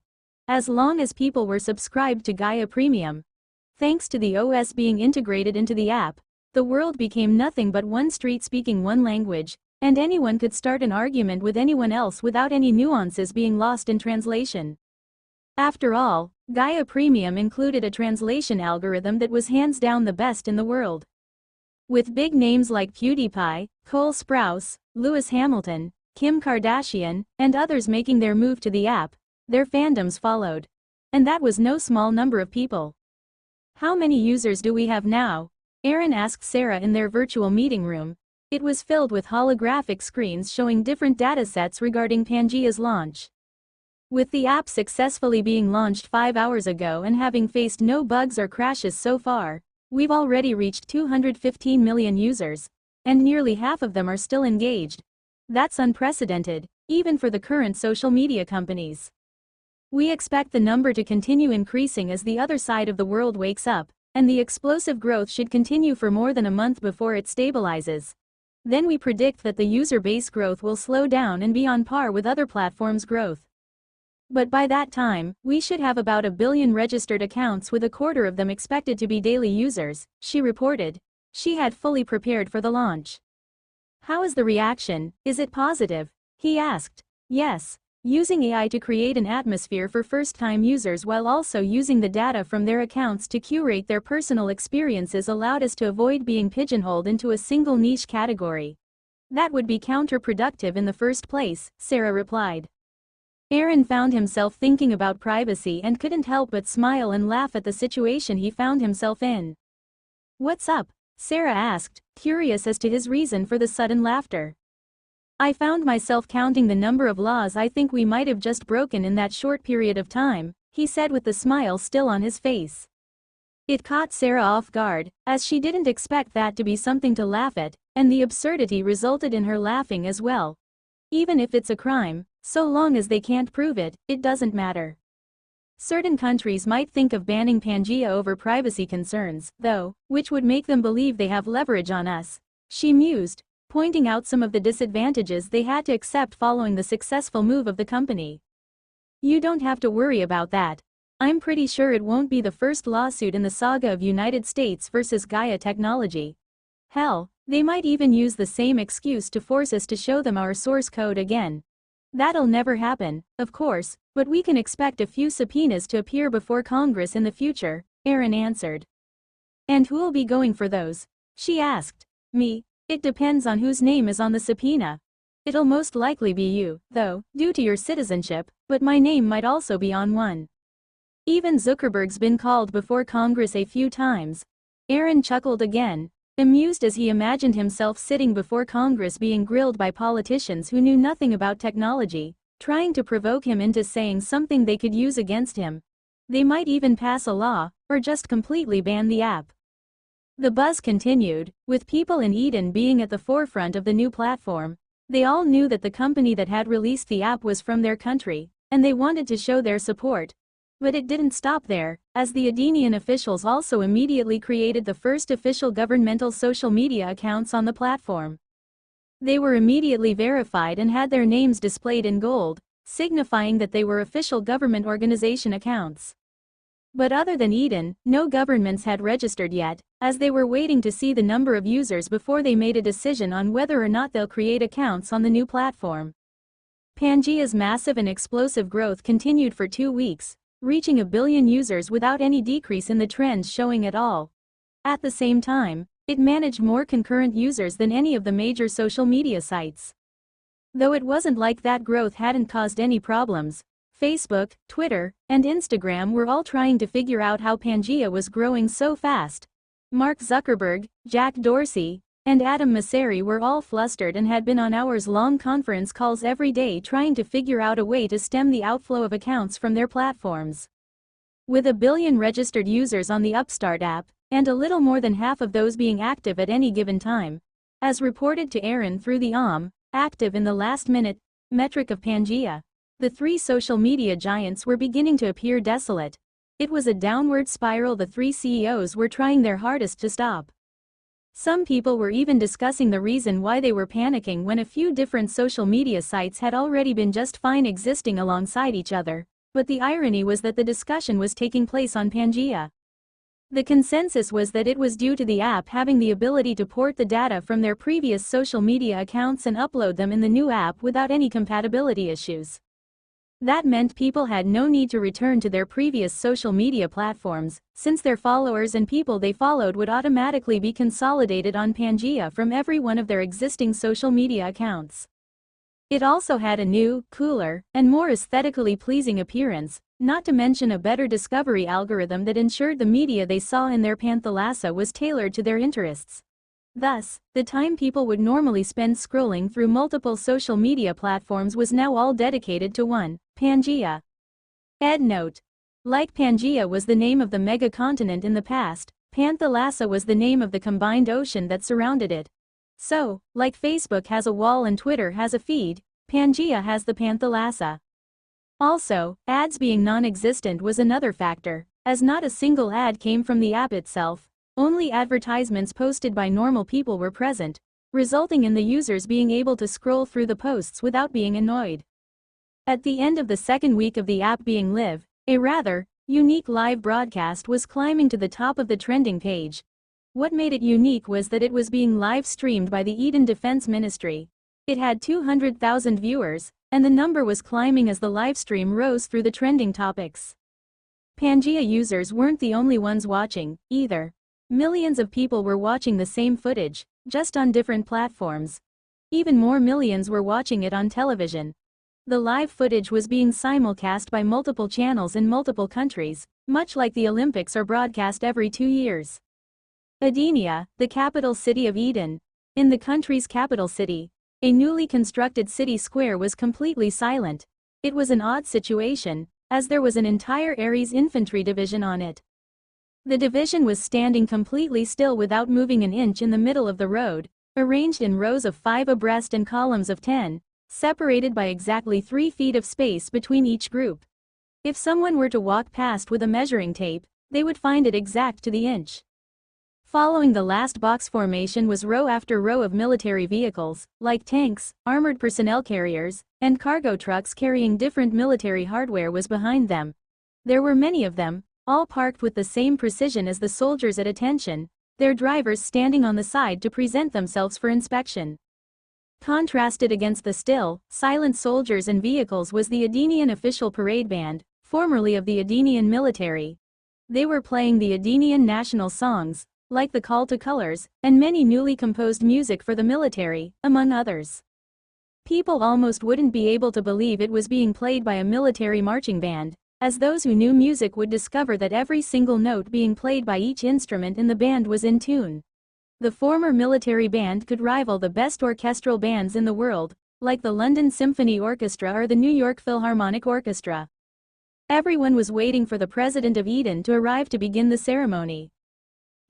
as long as people were subscribed to Gaia Premium. Thanks to the OS being integrated into the app, the world became nothing but one street speaking one language, and anyone could start an argument with anyone else without any nuances being lost in translation. After all, Gaia Premium included a translation algorithm that was hands down the best in the world. With big names like PewDiePie, Cole Sprouse, Lewis Hamilton, Kim Kardashian, and others making their move to the app, their fandoms followed. And that was no small number of people. "How many users do we have now?" Aaron asked Sarah in their virtual meeting room. It was filled with holographic screens showing different datasets regarding Pangea's launch. With the app successfully being launched 5 hours ago and having faced no bugs or crashes so far, We've already reached 215 million users. And nearly half of them are still engaged. That's unprecedented, even for the current social media companies. We expect the number to continue increasing as the other side of the world wakes up, and the explosive growth should continue for more than a month before it stabilizes. Then we predict that the user base growth will slow down and be on par with other platforms' growth. But by that time, we should have about 1 billion registered accounts, with a quarter of them expected to be daily users, she reported. She had fully prepared for the launch. How is the reaction? Is it positive? He asked. Yes. Using AI to create an atmosphere for first-time users while also using the data from their accounts to curate their personal experiences allowed us to avoid being pigeonholed into a single niche category. That would be counterproductive in the first place, Sarah replied. Aaron found himself thinking about privacy and couldn't help but smile and laugh at the situation he found himself in. What's up? Sarah asked, curious as to his reason for the sudden laughter. I found myself counting the number of laws I think we might have just broken in that short period of time, he said with the smile still on his face. It caught Sarah off guard, as she didn't expect that to be something to laugh at, and the absurdity resulted in her laughing as well. Even if it's a crime, so long as they can't prove it, it doesn't matter. Certain countries might think of banning Pangea over privacy concerns, though, which would make them believe they have leverage on us, she mused, pointing out some of the disadvantages they had to accept following the successful move of the company. You don't have to worry about that. I'm pretty sure it won't be the first lawsuit in the saga of United States versus Gaia Technology. Hell, they might even use the same excuse to force us to show them our source code again. That'll never happen, of course, but we can expect a few subpoenas to appear before Congress in the future, Aaron answered. And who'll be going for those? She asked. Me. It depends on whose name is on the subpoena. It'll most likely be you, though, due to your citizenship, but my name might also be on one. Even Zuckerberg's been called before Congress a few times. Aaron chuckled again, amused as he imagined himself sitting before Congress being grilled by politicians who knew nothing about technology, trying to provoke him into saying something they could use against him. They might even pass a law, or just completely ban the app. The buzz continued, with people in Eden being at the forefront of the new platform. They all knew that the company that had released the app was from their country, and they wanted to show their support. But it didn't stop there, as the Edenian officials also immediately created the first official governmental social media accounts on the platform. They were immediately verified and had their names displayed in gold, signifying that they were official government organization accounts. But other than Eden, no governments had registered yet, as they were waiting to see the number of users before they made a decision on whether or not they'll create accounts on the new platform. Pangea's massive and explosive growth continued for 2 weeks, reaching 1 billion users without any decrease in the trends showing at all. At the same time, it managed more concurrent users than any of the major social media sites. Though it wasn't like that growth hadn't caused any problems. Facebook, Twitter, and Instagram were all trying to figure out how Pangea was growing so fast. Mark Zuckerberg, Jack Dorsey, and Adam Mosseri were all flustered and had been on hours-long conference calls every day trying to figure out a way to stem the outflow of accounts from their platforms. With 1 billion registered users on the Upstart app, and a little more than half of those being active at any given time, as reported to Aaron through the active in the last-minute metric of Pangea, the 3 social media giants were beginning to appear desolate. It was a downward spiral the 3 CEOs were trying their hardest to stop. Some people were even discussing the reason why they were panicking when a few different social media sites had already been just fine existing alongside each other, but the irony was that the discussion was taking place on Pangea. The consensus was that it was due to the app having the ability to port the data from their previous social media accounts and upload them in the new app without any compatibility issues. That meant people had no need to return to their previous social media platforms, since their followers and people they followed would automatically be consolidated on Pangea from every one of their existing social media accounts. It also had a new, cooler, and more aesthetically pleasing appearance, not to mention a better discovery algorithm that ensured the media they saw in their panthalassa was tailored to their interests. Thus, the time people would normally spend scrolling through multiple social media platforms was now all dedicated to one, Pangea. EndNote. Like Pangea was the name of the mega continent in the past, Panthalassa was the name of the combined ocean that surrounded it. So, like Facebook has a wall and Twitter has a feed, Pangaea has the Panthalassa. Also, ads being non-existent was another factor, as not a single ad came from the app itself, only advertisements posted by normal people were present, resulting in the users being able to scroll through the posts without being annoyed. At the end of the second week of the app being live, a rather unique live broadcast was climbing to the top of the trending page. What made it unique was that it was being live streamed by the Eden Defense Ministry. It had 200,000 viewers, and the number was climbing as the livestream rose through the trending topics. Pangaea users weren't the only ones watching, either. Millions of people were watching the same footage, just on different platforms. Even more millions were watching it on television. The live footage was being simulcast by multiple channels in multiple countries, much like the Olympics are broadcast every 2 years. Edenia, the capital city of Eden. In the country's capital city, a newly constructed city square was completely silent. It was an odd situation, as there was an entire Ares infantry division on it. The division was standing completely still without moving an inch in the middle of the road, arranged in rows of 5 abreast and columns of 10, separated by exactly 3 feet of space between each group. If someone were to walk past with a measuring tape, they would find it exact to the inch. Following the last box formation was row after row of military vehicles, like tanks, armored personnel carriers, and cargo trucks carrying different military hardware was behind them. There were many of them, all parked with the same precision as the soldiers at attention, their drivers standing on the side to present themselves for inspection. Contrasted against the still, silent soldiers and vehicles was the Edenian official parade band, formerly of the Edenian military. They were playing the Edenian national songs, like the Call to Colors, and many newly composed music for the military, among others. People almost wouldn't be able to believe it was being played by a military marching band, as those who knew music would discover that every single note being played by each instrument in the band was in tune. The former military band could rival the best orchestral bands in the world, like the London Symphony Orchestra or the New York Philharmonic Orchestra. Everyone was waiting for the president of Eden to arrive to begin the ceremony.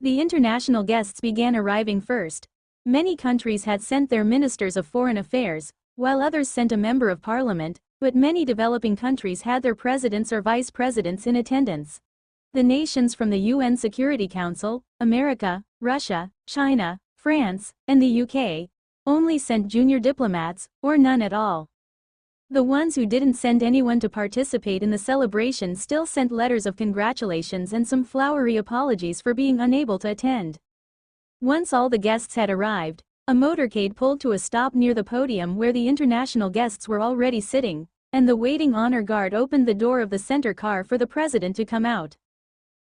The international guests began arriving first. Many countries had sent their ministers of foreign affairs, while others sent a member of parliament, but many developing countries had their presidents or vice presidents in attendance. The nations from the UN Security Council, America, Russia, China, France, and the UK, only sent junior diplomats, or none at all. The ones who didn't send anyone to participate in the celebration still sent letters of congratulations and some flowery apologies for being unable to attend. Once all the guests had arrived, a motorcade pulled to a stop near the podium where the international guests were already sitting, and the waiting honor guard opened the door of the center car for the president to come out.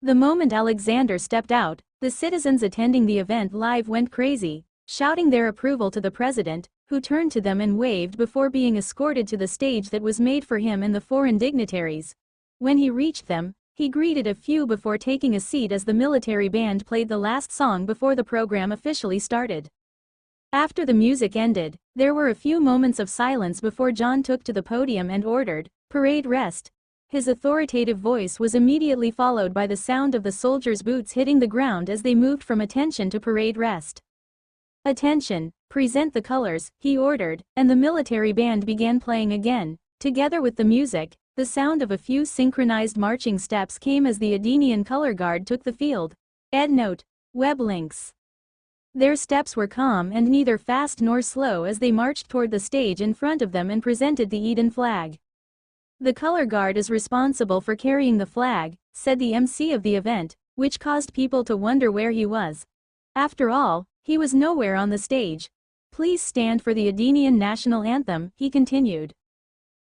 The moment Alexander stepped out, the citizens attending the event live went crazy, shouting their approval to the president, who turned to them and waved before being escorted to the stage that was made for him and the foreign dignitaries. When he reached them, he greeted a few before taking a seat as the military band played the last song before the program officially started. After the music ended, there were a few moments of silence before John took to the podium and ordered, "Parade rest." His authoritative voice was immediately followed by the sound of the soldiers' boots hitting the ground as they moved from attention to parade rest. "Attention, present the colors," he ordered, and the military band began playing again. Together with the music, the sound of a few synchronized marching steps came as the Edenian color guard took the field. Endnote: web links. Their steps were calm and neither fast nor slow as they marched toward the stage in front of them and presented the Eden flag. "The color guard is responsible for carrying the flag," said the MC of the event, which caused people to wonder where he was. After all, he was nowhere on the stage. "Please stand for the Edenian national anthem," he continued.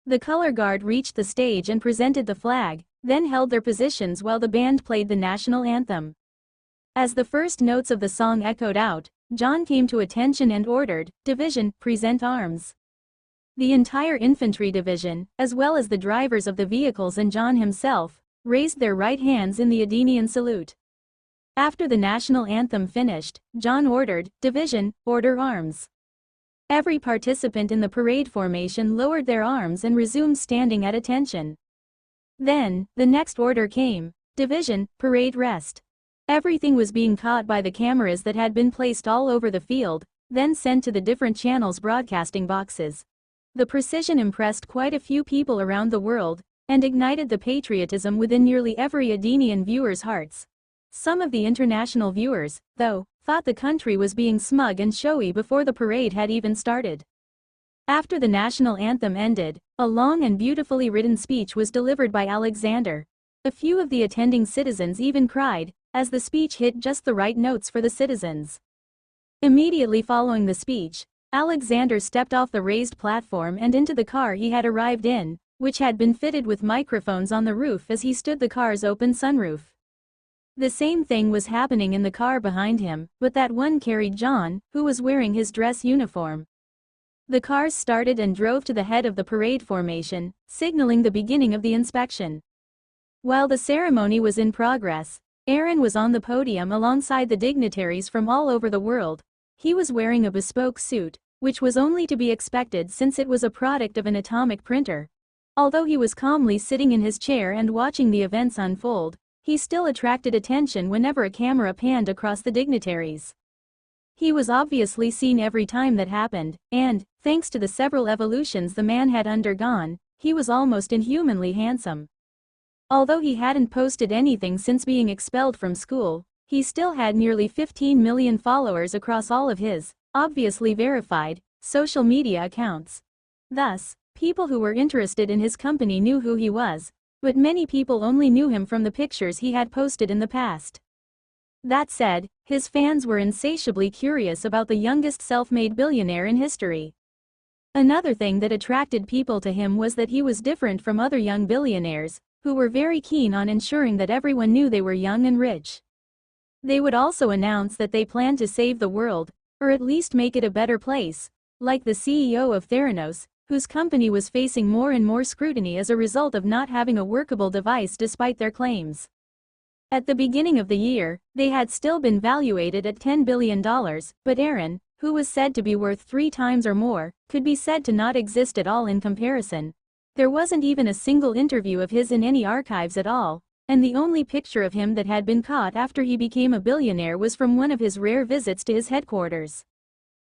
The color guard reached the stage and presented the flag, then held their positions while the band played the national anthem. As the first notes of the song echoed out, John came to attention and ordered, "Division, present arms." The entire infantry division, as well as the drivers of the vehicles and John himself, raised their right hands in the Edenian salute. After the national anthem finished, John ordered, "Division, order arms." Every participant in the parade formation lowered their arms and resumed standing at attention. Then, the next order came, "Division, parade rest." Everything was being caught by the cameras that had been placed all over the field, then sent to the different channels' broadcasting boxes. The precision impressed quite a few people around the world, and ignited the patriotism within nearly every Adenian viewer's hearts. Some of the international viewers, though, thought the country was being smug and showy before the parade had even started. After the national anthem ended, a long and beautifully written speech was delivered by Alexander. A few of the attending citizens even cried, as the speech hit just the right notes for the citizens. Immediately following the speech, Alexander stepped off the raised platform and into the car he had arrived in, which had been fitted with microphones on the roof as he stood the car's open sunroof. The same thing was happening in the car behind him, but that one carried John, who was wearing his dress uniform. The cars started and drove to the head of the parade formation, signaling the beginning of the inspection. While the ceremony was in progress, Aaron was on the podium alongside the dignitaries from all over the world. He was wearing a bespoke suit, which was only to be expected since it was a product of an atomic printer. Although he was calmly sitting in his chair and watching the events unfold, he still attracted attention whenever a camera panned across the dignitaries. He was obviously seen every time that happened, and, thanks to the several evolutions the man had undergone, he was almost inhumanly handsome. Although he hadn't posted anything since being expelled from school, he still had nearly 15 million followers across all of his, obviously verified, social media accounts. Thus, people who were interested in his company knew who he was, but many people only knew him from the pictures he had posted in the past. That said, his fans were insatiably curious about the youngest self-made billionaire in history. Another thing that attracted people to him was that he was different from other young billionaires, who were very keen on ensuring that everyone knew they were young and rich. They would also announce that they planned to save the world, or at least make it a better place, like the CEO of Theranos, whose company was facing more and more scrutiny as a result of not having a workable device despite their claims. At the beginning of the year, they had still been valuated at $10 billion, but Aaron, who was said to be worth 3 times or more, could be said to not exist at all in comparison. There wasn't even a single interview of his in any archives at all, and the only picture of him that had been caught after he became a billionaire was from one of his rare visits to his headquarters.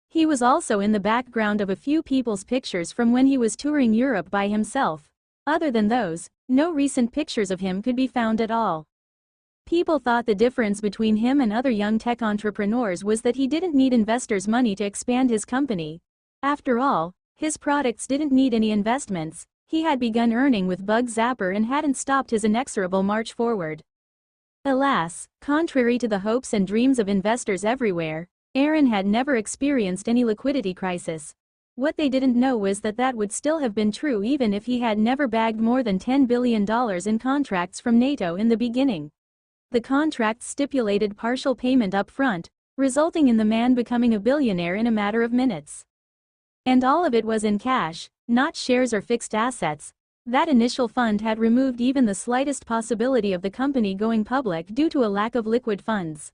He was also in the background of a few people's pictures from when he was touring Europe by himself. Other than those, no recent pictures of him could be found at all. People thought the difference between him and other young tech entrepreneurs was that he didn't need investors' money to expand his company. After all, his products didn't need any investments. He had begun earning with Bug Zapper and hadn't stopped his inexorable march forward. Alas, contrary to the hopes and dreams of investors everywhere, Aaron had never experienced any liquidity crisis. What they didn't know was that that would still have been true even if he had never bagged more than $10 billion in contracts from NATO in the beginning. The contracts stipulated partial payment up front, resulting in the man becoming a billionaire in a matter of minutes. And all of it was in cash, not shares or fixed assets. That initial fund had removed even the slightest possibility of the company going public due to a lack of liquid funds.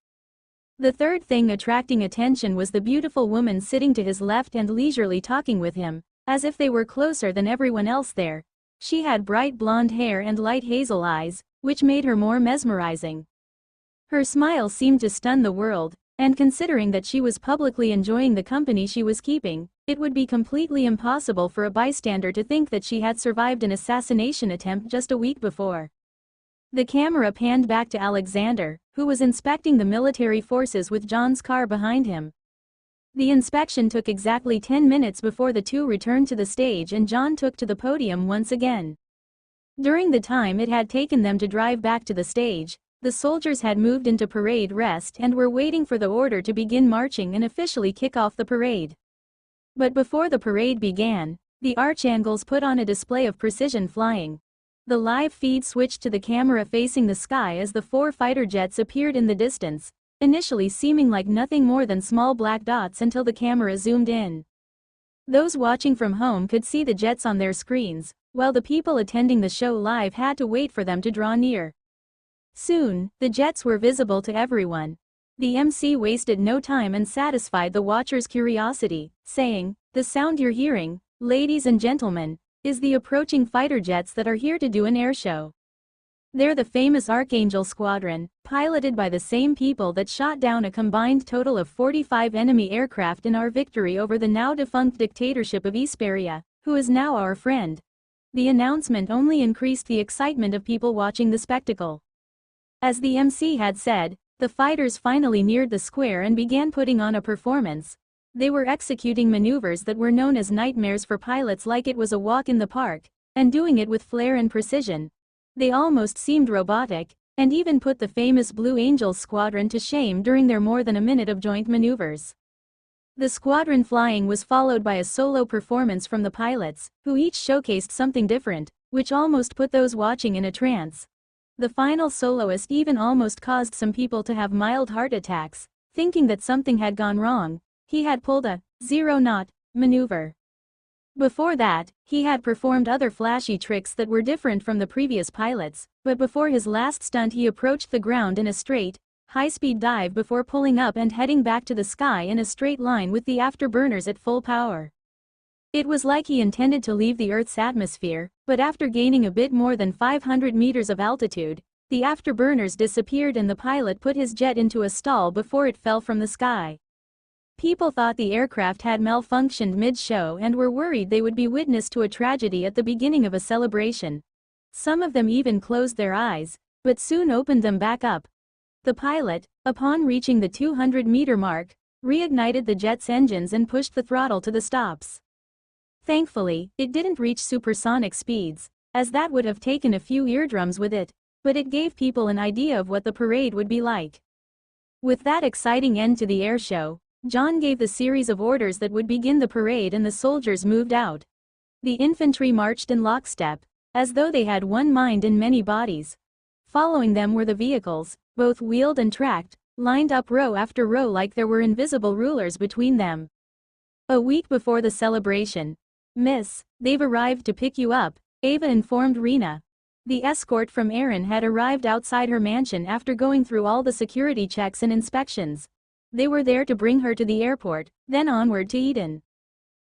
The third thing attracting attention was the beautiful woman sitting to his left and leisurely talking with him, as if they were closer than everyone else there. She had bright blonde hair and light hazel eyes, which made her more mesmerizing. Her smile seemed to stun the world, and considering that she was publicly enjoying the company she was keeping, it would be completely impossible for a bystander to think that she had survived an assassination attempt just a week before. The camera panned back to Alexander, who was inspecting the military forces with John's car behind him. The inspection took exactly 10 minutes before the two returned to the stage and John took to the podium once again. During the time it had taken them to drive back to the stage, the soldiers had moved into parade rest and were waiting for the order to begin marching and officially kick off the parade. But before the parade began, the Archangels put on a display of precision flying. The live feed switched to the camera facing the sky as the 4 fighter jets appeared in the distance, initially seeming like nothing more than small black dots until the camera zoomed in. Those watching from home could see the jets on their screens, while the people attending the show live had to wait for them to draw near. Soon, the jets were visible to everyone. The MC wasted no time and satisfied the watchers' curiosity, saying, "The sound you're hearing, ladies and gentlemen, is the approaching fighter jets that are here to do an air show." They're the famous Archangel Squadron, piloted by the same people that shot down a combined total of 45 enemy aircraft in our victory over the now-defunct dictatorship of Isperia, who is now our friend. The announcement only increased the excitement of people watching the spectacle. As the MC had said, the fighters finally neared the square and began putting on a performance. They were executing maneuvers that were known as nightmares for pilots, like it was a walk in the park, and doing it with flair and precision. They almost seemed robotic, and even put the famous Blue Angels squadron to shame during their more than a minute of joint maneuvers. The squadron flying was followed by a solo performance from the pilots, who each showcased something different, which almost put those watching in a trance. The final soloist even almost caused some people to have mild heart attacks, thinking that something had gone wrong. He had pulled a zero-knot maneuver. Before that, he had performed other flashy tricks that were different from the previous pilots, but before his last stunt he approached the ground in a straight, high-speed dive before pulling up and heading back to the sky in a straight line with the afterburners at full power. It was like he intended to leave the Earth's atmosphere, but after gaining a bit more than 500 meters of altitude, the afterburners disappeared and the pilot put his jet into a stall before it fell from the sky. People thought the aircraft had malfunctioned mid-show and were worried they would be witness to a tragedy at the beginning of a celebration. Some of them even closed their eyes, but soon opened them back up. The pilot, upon reaching the 200-meter mark, reignited the jet's engines and pushed the throttle to the stops. Thankfully, it didn't reach supersonic speeds, as that would have taken a few eardrums with it, but it gave people an idea of what the parade would be like. With that exciting end to the air show, John gave the series of orders that would begin the parade and the soldiers moved out. The infantry marched in lockstep, as though they had one mind in many bodies. Following them were the vehicles, both wheeled and tracked, lined up row after row like there were invisible rulers between them. A week before the celebration, "Miss, they've arrived to pick you up," Ava informed Rena. The escort from Aaron had arrived outside her mansion after going through all the security checks and inspections. They were there to bring her to the airport, then onward to Eden.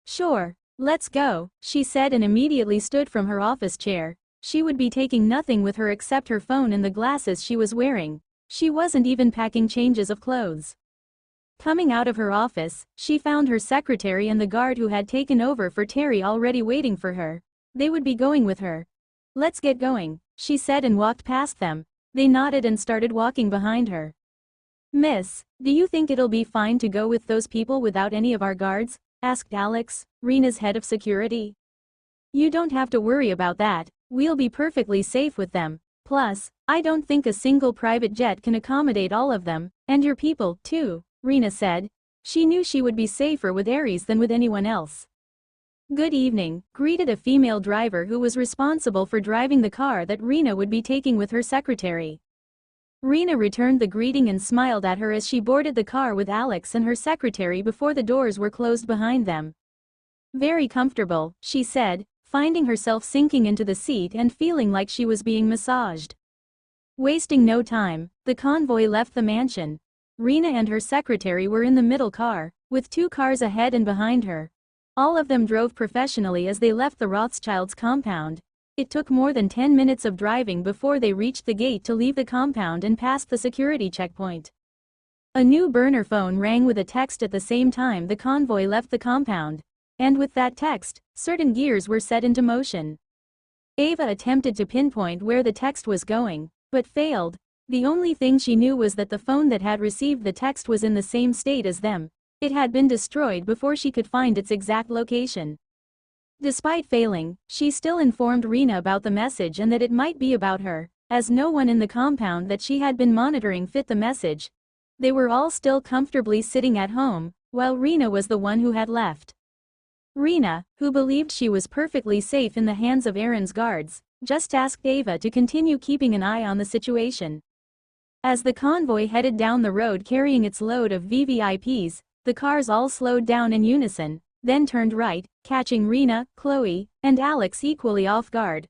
"Sure, let's go," she said and immediately stood from her office chair. She would be taking nothing with her except her phone and the glasses she was wearing. She wasn't even packing changes of clothes. Coming out of her office, she found her secretary and the guard who had taken over for Terry already waiting for her. They would be going with her. "Let's get going," she said and walked past them. They nodded and started walking behind her. "Miss, do you think it'll be fine to go with those people without any of our guards?" asked Alex, Rena's head of security. "You don't have to worry about that, we'll be perfectly safe with them. Plus, I don't think a single private jet can accommodate all of them, and your people, too," Rena said. She knew she would be safer with Aries than with anyone else. "Good evening," greeted a female driver who was responsible for driving the car that Rena would be taking with her secretary. Rena returned the greeting and smiled at her as she boarded the car with Alex and her secretary before the doors were closed behind them. "Very comfortable," she said, finding herself sinking into the seat and feeling like she was being massaged. Wasting no time, the convoy left the mansion. Rena and her secretary were in the middle car, with 2 cars ahead and behind her. All of them drove professionally as they left the Rothschilds' compound. It took more than 10 minutes of driving before they reached the gate to leave the compound and passed the security checkpoint. A new burner phone rang with a text at the same time the convoy left the compound. And with that text, certain gears were set into motion. Ava attempted to pinpoint where the text was going, but failed. The only thing she knew was that the phone that had received the text was in the same state as them. It had been destroyed before she could find its exact location. Despite failing, she still informed Rena about the message and that it might be about her, as no one in the compound that she had been monitoring fit the message. They were all still comfortably sitting at home, while Rena was the one who had left. Rena, who believed she was perfectly safe in the hands of Aaron's guards, just asked Ava to continue keeping an eye on the situation. As the convoy headed down the road carrying its load of VVIPs, the cars all slowed down in unison, then turned right, catching Rena, Chloe, and Alex equally off guard.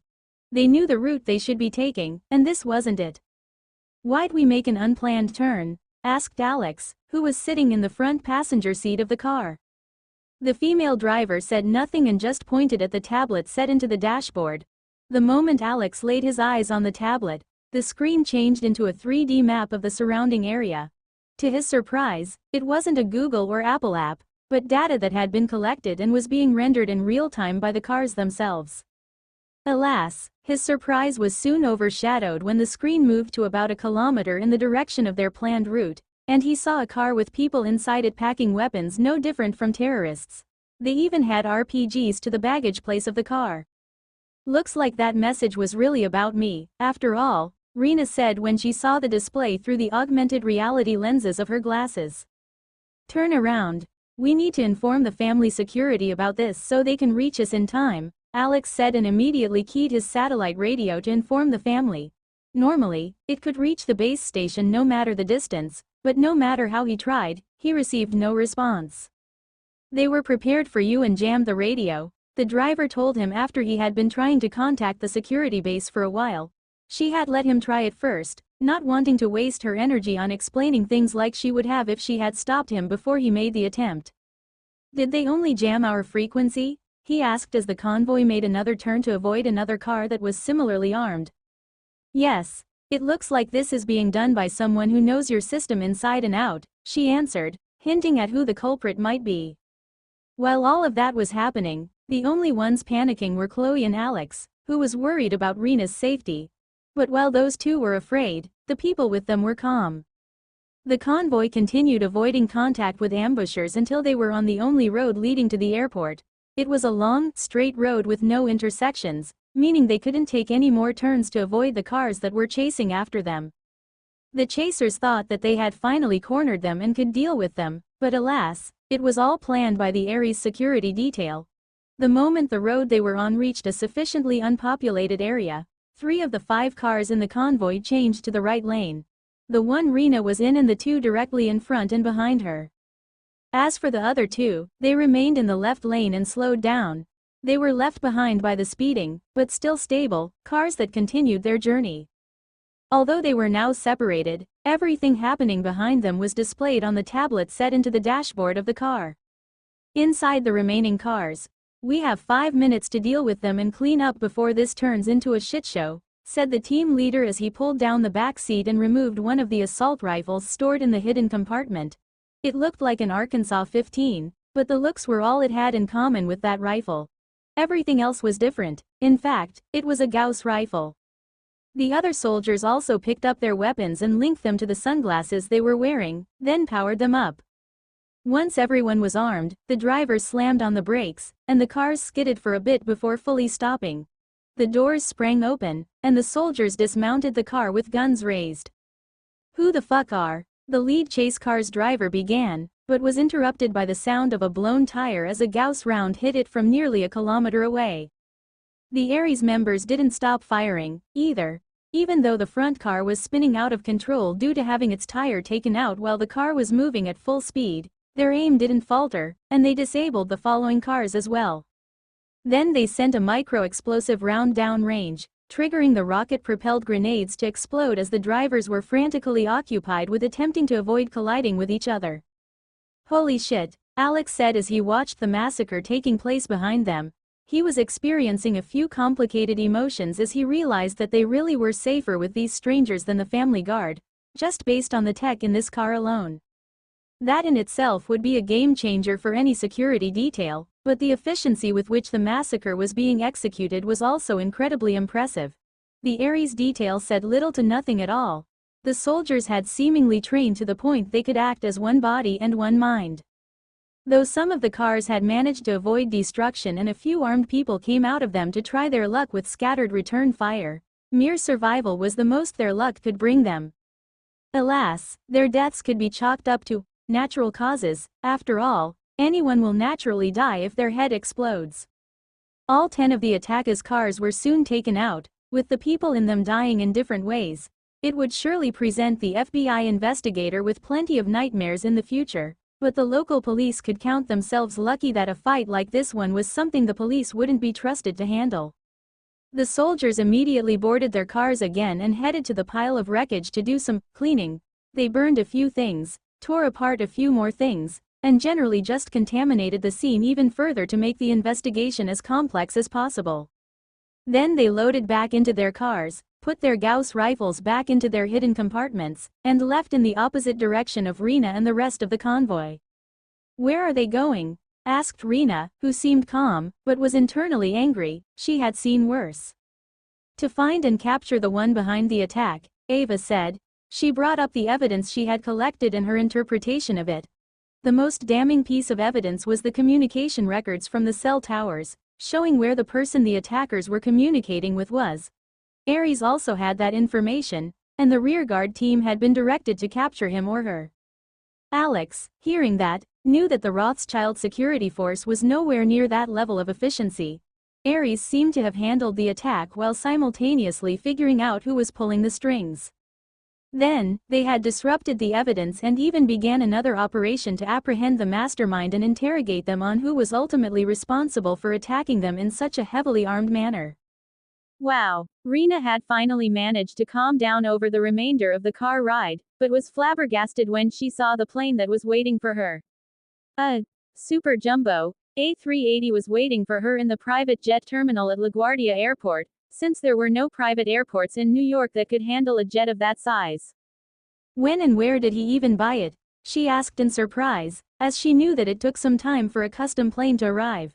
They knew the route they should be taking, and this wasn't it. "Why'd we make an unplanned turn?" asked Alex, who was sitting in the front passenger seat of the car. The female driver said nothing and just pointed at the tablet set into the dashboard. The moment Alex laid his eyes on the tablet, The screen changed into a 3D map of the surrounding area. To his surprise, it wasn't a Google or Apple app, but data that had been collected and was being rendered in real time by the cars themselves. Alas, his surprise was soon overshadowed when the screen moved to about a kilometer in the direction of their planned route, and he saw a car with people inside it packing weapons no different from terrorists. They even had RPGs to the baggage place of the car. "Looks like that message was really about me, after all," Rena said when she saw the display through the augmented reality lenses of her glasses. "Turn around. We need to inform the family security about this so they can reach us in time," Alex said and immediately keyed his satellite radio to inform the family. Normally, it could reach the base station no matter the distance, but no matter how he tried, he received no response. "They were prepared for you and jammed the radio," the driver told him after he had been trying to contact the security base for a while. She had let him try it first, not wanting to waste her energy on explaining things like she would have if she had stopped him before he made the attempt. "Did they only jam our frequency?" he asked as the convoy made another turn to avoid another car that was similarly armed. "Yes, it looks like this is being done by someone who knows your system inside and out," she answered, hinting at who the culprit might be. While all of that was happening, the only ones panicking were Chloe and Alex, who was worried about Rena's safety. But while those two were afraid, the people with them were calm. The convoy continued avoiding contact with ambushers until they were on the only road leading to the airport. It was a long, straight road with no intersections, meaning they couldn't take any more turns to avoid the cars that were chasing after them. The chasers thought that they had finally cornered them and could deal with them, but alas, it was all planned by the Ares security detail. The moment the road they were on reached a sufficiently unpopulated area, 3 of the 5 cars in the convoy changed to the right lane. The one Rena was in and the 2 directly in front and behind her. As for the other 2, they remained in the left lane and slowed down. They were left behind by the speeding, but still stable, cars that continued their journey. Although they were now separated, everything happening behind them was displayed on the tablet set into the dashboard of the car. Inside the remaining cars, "We have 5 minutes to deal with them and clean up before this turns into a shit show," said the team leader as he pulled down the back seat and removed one of the assault rifles stored in the hidden compartment. It looked like an Arkansas 15, but the looks were all it had in common with that rifle. Everything else was different. In fact, it was a Gauss rifle. The other soldiers also picked up their weapons and linked them to the sunglasses they were wearing, then powered them up. Once everyone was armed, the driver slammed on the brakes, and the cars skidded for a bit before fully stopping. The doors sprang open, and the soldiers dismounted the car with guns raised. "Who the fuck are?" the lead chase car's driver began, but was interrupted by the sound of a blown tire as a Gauss round hit it from nearly a kilometer away. The Ares members didn't stop firing, either. Even though the front car was spinning out of control due to having its tire taken out while the car was moving at full speed, their aim didn't falter, and they disabled the following cars as well. Then they sent a micro-explosive round down range, triggering the rocket-propelled grenades to explode as the drivers were frantically occupied with attempting to avoid colliding with each other. "Holy shit," Alex said as he watched the massacre taking place behind them. He was experiencing a few complicated emotions as he realized that they really were safer with these strangers than the family guard, just based on the tech in this car alone. That in itself would be a game changer for any security detail, but the efficiency with which the massacre was being executed was also incredibly impressive. The Ares detail said little to nothing at all. The soldiers had seemingly trained to the point they could act as one body and one mind. Though some of the cars had managed to avoid destruction and a few armed people came out of them to try their luck with scattered return fire, mere survival was the most their luck could bring them. Alas, their deaths could be chalked up to natural causes. After all, anyone will naturally die if their head explodes. All 10 of the attackers' cars were soon taken out, with the people in them dying in different ways. It would surely present the FBI investigator with plenty of nightmares in the future, but the local police could count themselves lucky that a fight like this one was something the police wouldn't be trusted to handle. The soldiers immediately boarded their cars again and headed to the pile of wreckage to do some cleaning. They burned a few things, tore apart a few more things, and generally just contaminated the scene even further to make the investigation as complex as possible. Then they loaded back into their cars, put their Gauss rifles back into their hidden compartments, and left in the opposite direction of Rena and the rest of the convoy. "Where are they going?" asked Rena, who seemed calm, but was internally angry. She had seen worse. "To find and capture the one behind the attack," Ava said. She brought up the evidence she had collected and her interpretation of it. The most damning piece of evidence was the communication records from the cell towers, showing where the person the attackers were communicating with was. Ares also had that information, and the rearguard team had been directed to capture him or her. Alex, hearing that, knew that the Rothschild security force was nowhere near that level of efficiency. Ares seemed to have handled the attack while simultaneously figuring out who was pulling the strings. Then, they had disrupted the evidence and even began another operation to apprehend the mastermind and interrogate them on who was ultimately responsible for attacking them in such a heavily armed manner. Wow, Rena had finally managed to calm down over the remainder of the car ride, but was flabbergasted when she saw the plane that was waiting for her. A super jumbo A380 was waiting for her in the private jet terminal at LaGuardia Airport, since there were no private airports in New York that could handle a jet of that size. "When and where did he even buy it?" she asked in surprise, as she knew that it took some time for a custom plane to arrive.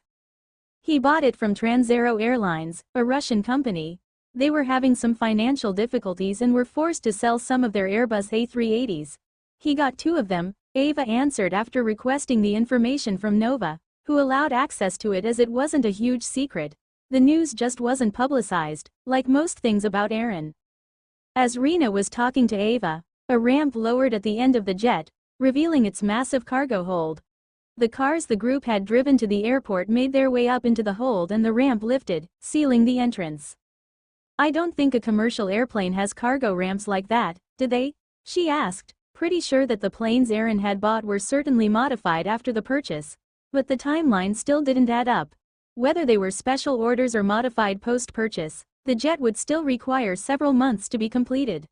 "He bought it from Transaero Airlines, a Russian company. They were having some financial difficulties and were forced to sell some of their Airbus A380s. He got 2 of them," Ava answered after requesting the information from Nova, who allowed access to it as it wasn't a huge secret. The news just wasn't publicized, like most things about Aaron. As Rena was talking to Ava, a ramp lowered at the end of the jet, revealing its massive cargo hold. The cars the group had driven to the airport made their way up into the hold and the ramp lifted, sealing the entrance. "I don't think a commercial airplane has cargo ramps like that, do they?" she asked, pretty sure that the planes Aaron had bought were certainly modified after the purchase. But the timeline still didn't add up. Whether they were special orders or modified post-purchase, the jet would still require several months to be completed.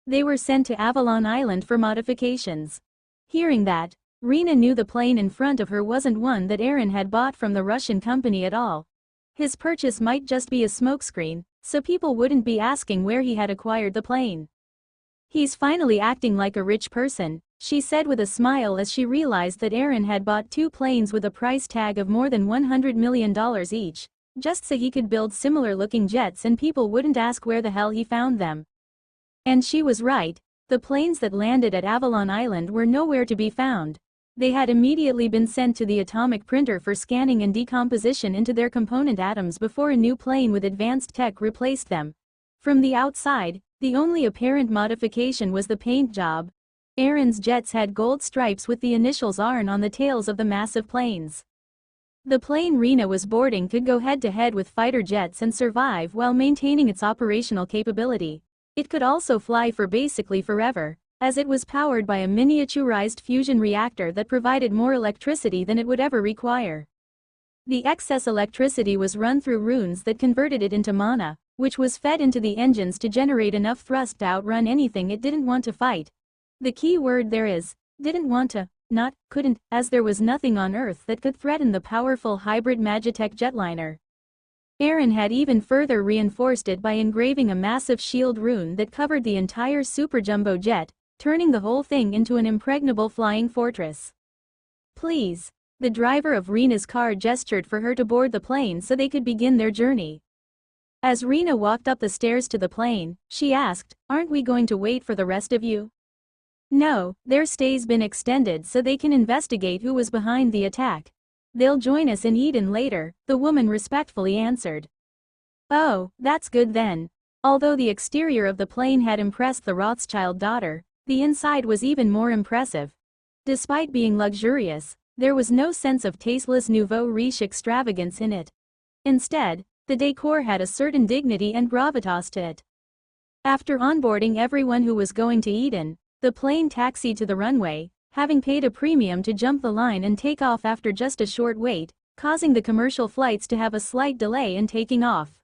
They were sent to Avalon Island for modifications. Hearing that, Rena knew the plane in front of her wasn't one that Aaron had bought from the Russian company at all. His purchase might just be a smokescreen, so people wouldn't be asking where he had acquired the plane. "He's finally acting like a rich person," she said with a smile as she realized that Aaron had bought 2 planes with a price tag of more than $100 million each, just so he could build similar-looking jets and people wouldn't ask where the hell he found them. And she was right. The planes that landed at Avalon Island were nowhere to be found. They had immediately been sent to the atomic printer for scanning and decomposition into their component atoms before a new plane with advanced tech replaced them. From the outside, the only apparent modification was the paint job. Aaron's jets had gold stripes with the initials ARN on the tails of the massive planes. The plane Rena was boarding could go head-to-head with fighter jets and survive while maintaining its operational capability. It could also fly for basically forever, as it was powered by a miniaturized fusion reactor that provided more electricity than it would ever require. The excess electricity was run through runes that converted it into mana, which was fed into the engines to generate enough thrust to outrun anything it didn't want to fight. The key word there is, didn't want to, not, couldn't, as there was nothing on Earth that could threaten the powerful hybrid Magitech jetliner. Aaron had even further reinforced it by engraving a massive shield rune that covered the entire super jumbo jet, turning the whole thing into an impregnable flying fortress. "Please." The driver of Rena's car gestured for her to board the plane so they could begin their journey. As Rena walked up the stairs to the plane, she asked, "Aren't we going to wait for the rest of you?" "No, their stay's been extended so they can investigate who was behind the attack. They'll join us in Eden later," the woman respectfully answered. "Oh, that's good then." Although the exterior of the plane had impressed the Rothschild daughter, the inside was even more impressive. Despite being luxurious, there was no sense of tasteless nouveau riche extravagance in it. Instead, the decor had a certain dignity and gravitas to it. After onboarding everyone who was going to Eden, the plane taxied to the runway, having paid a premium to jump the line and take off after just a short wait, causing the commercial flights to have a slight delay in taking off.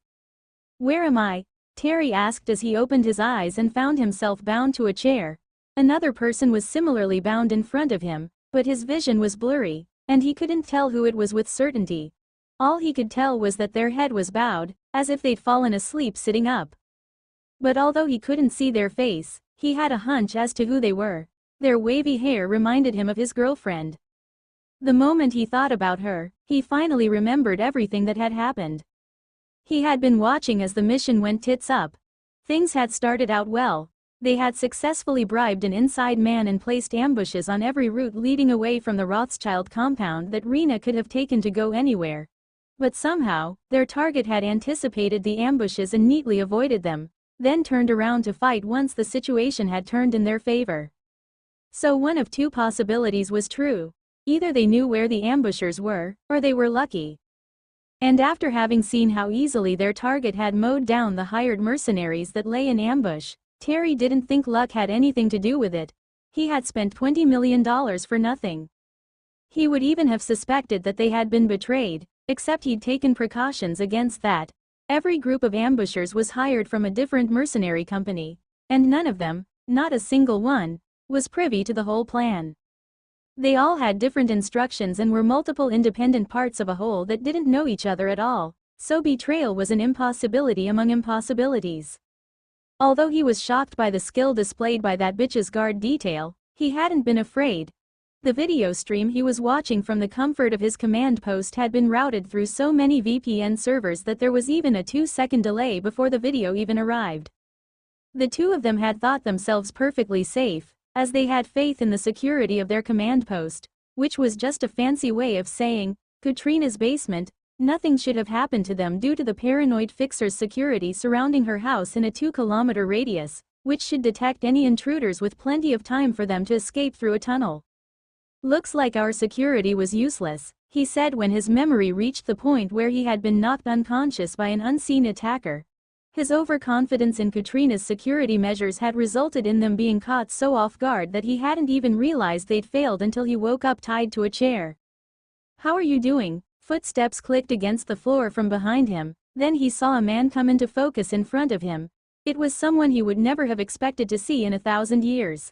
"Where am I?" Terry asked as he opened his eyes and found himself bound to a chair. Another person was similarly bound in front of him, but his vision was blurry, and he couldn't tell who it was with certainty. All he could tell was that their head was bowed, as if they'd fallen asleep sitting up. But although he couldn't see their face, he had a hunch as to who they were. Their wavy hair reminded him of his girlfriend. The moment he thought about her, he finally remembered everything that had happened. He had been watching as the mission went tits up. Things had started out well. They had successfully bribed an inside man and placed ambushes on every route leading away from the Rothschild compound that Rena could have taken to go anywhere. But somehow, their target had anticipated the ambushes and neatly avoided them, then turned around to fight once the situation had turned in their favor. So one of two possibilities was true. Either they knew where the ambushers were, or they were lucky. And after having seen how easily their target had mowed down the hired mercenaries that lay in ambush, Terry didn't think luck had anything to do with it. He had spent $20 million for nothing. He would even have suspected that they had been betrayed, except he'd taken precautions against that. Every group of ambushers was hired from a different mercenary company, and none of them, not a single one, was privy to the whole plan. They all had different instructions and were multiple independent parts of a whole that didn't know each other at all, so betrayal was an impossibility among impossibilities. Although he was shocked by the skill displayed by that bitch's guard detail, he hadn't been afraid. The video stream he was watching from the comfort of his command post had been routed through so many VPN servers that there was even a 2-second delay before the video even arrived. The two of them had thought themselves perfectly safe, as they had faith in the security of their command post, which was just a fancy way of saying, Katrina's basement, nothing should have happened to them due to the paranoid fixer's security surrounding her house in a 2-kilometer radius, which should detect any intruders with plenty of time for them to escape through a tunnel. Looks like our security was useless, he said when his memory reached the point where he had been knocked unconscious by an unseen attacker. His overconfidence in Katrina's security measures had resulted in them being caught so off guard that he hadn't even realized they'd failed until he woke up tied to a chair. "How are you doing?" Footsteps clicked against the floor from behind him, then he saw a man come into focus in front of him. It was someone he would never have expected to see in 1,000 years.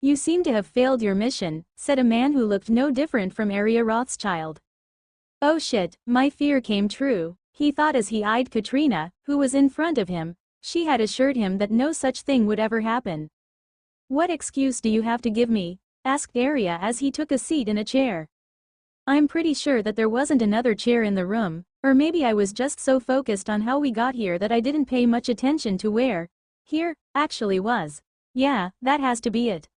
"You seem to have failed your mission," said a man who looked no different from Arya Rothschild. "Oh shit, my fear came true," he thought as he eyed Katrina, who was in front of him. She had assured him that no such thing would ever happen. "What excuse do you have to give me?" asked Arya as he took a seat in a chair. "I'm pretty sure that there wasn't another chair in the room, or maybe I was just so focused on how we got here that I didn't pay much attention to where here actually was. Yeah, that has to be it.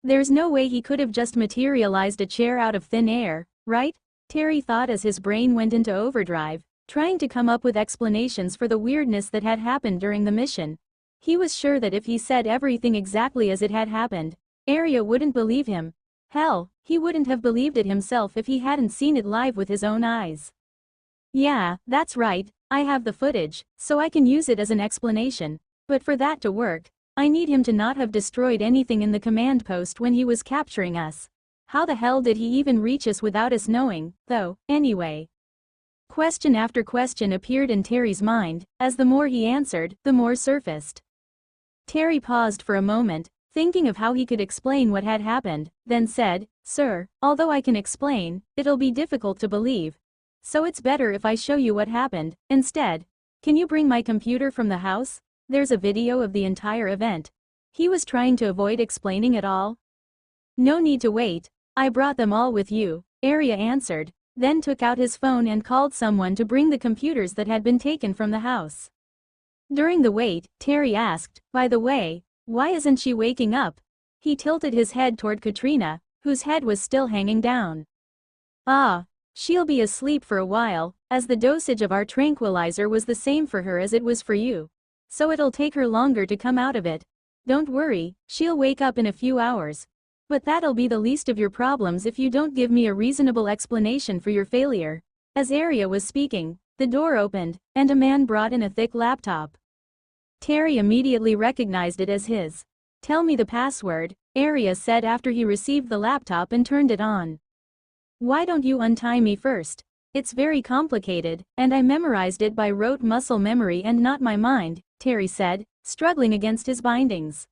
There's no way he could have just materialized a chair out of thin air, right?" Terry thought as his brain went into overdrive, trying to come up with explanations for the weirdness that had happened during the mission. He was sure that if he said everything exactly as it had happened, Arya wouldn't believe him. Hell, he wouldn't have believed it himself if he hadn't seen it live with his own eyes. "Yeah, that's right, I have the footage, so I can use it as an explanation. But for that to work, I need him to not have destroyed anything in the command post when he was capturing us. How the hell did he even reach us without us knowing, though, anyway?" Question after question appeared in Terry's mind, as the more he answered, the more surfaced. Terry paused for a moment, thinking of how he could explain what had happened, then said, "Sir, although I can explain, it'll be difficult to believe. So it's better if I show you what happened, instead. Can you bring my computer from the house? There's a video of the entire event." He was trying to avoid explaining it all. "No need to wait, I brought them all with you," Arya answered, then took out his phone and called someone to bring the computers that had been taken from the house. During the wait, Terry asked, "By the way, why isn't she waking up?" He tilted his head toward Katrina, whose head was still hanging down. "Ah, she'll be asleep for a while, as the dosage of our tranquilizer was the same for her as it was for you. So it'll take her longer to come out of it. Don't worry, she'll wake up in a few hours. But that'll be the least of your problems if you don't give me a reasonable explanation for your failure." As Arya was speaking, the door opened, and a man brought in a thick laptop. Terry immediately recognized it as his. "Tell me the password," Arya said after he received the laptop and turned it on. "Why don't you untie me first? It's very complicated, and I memorized it by rote muscle memory and not my mind," Terry said, struggling against his bindings.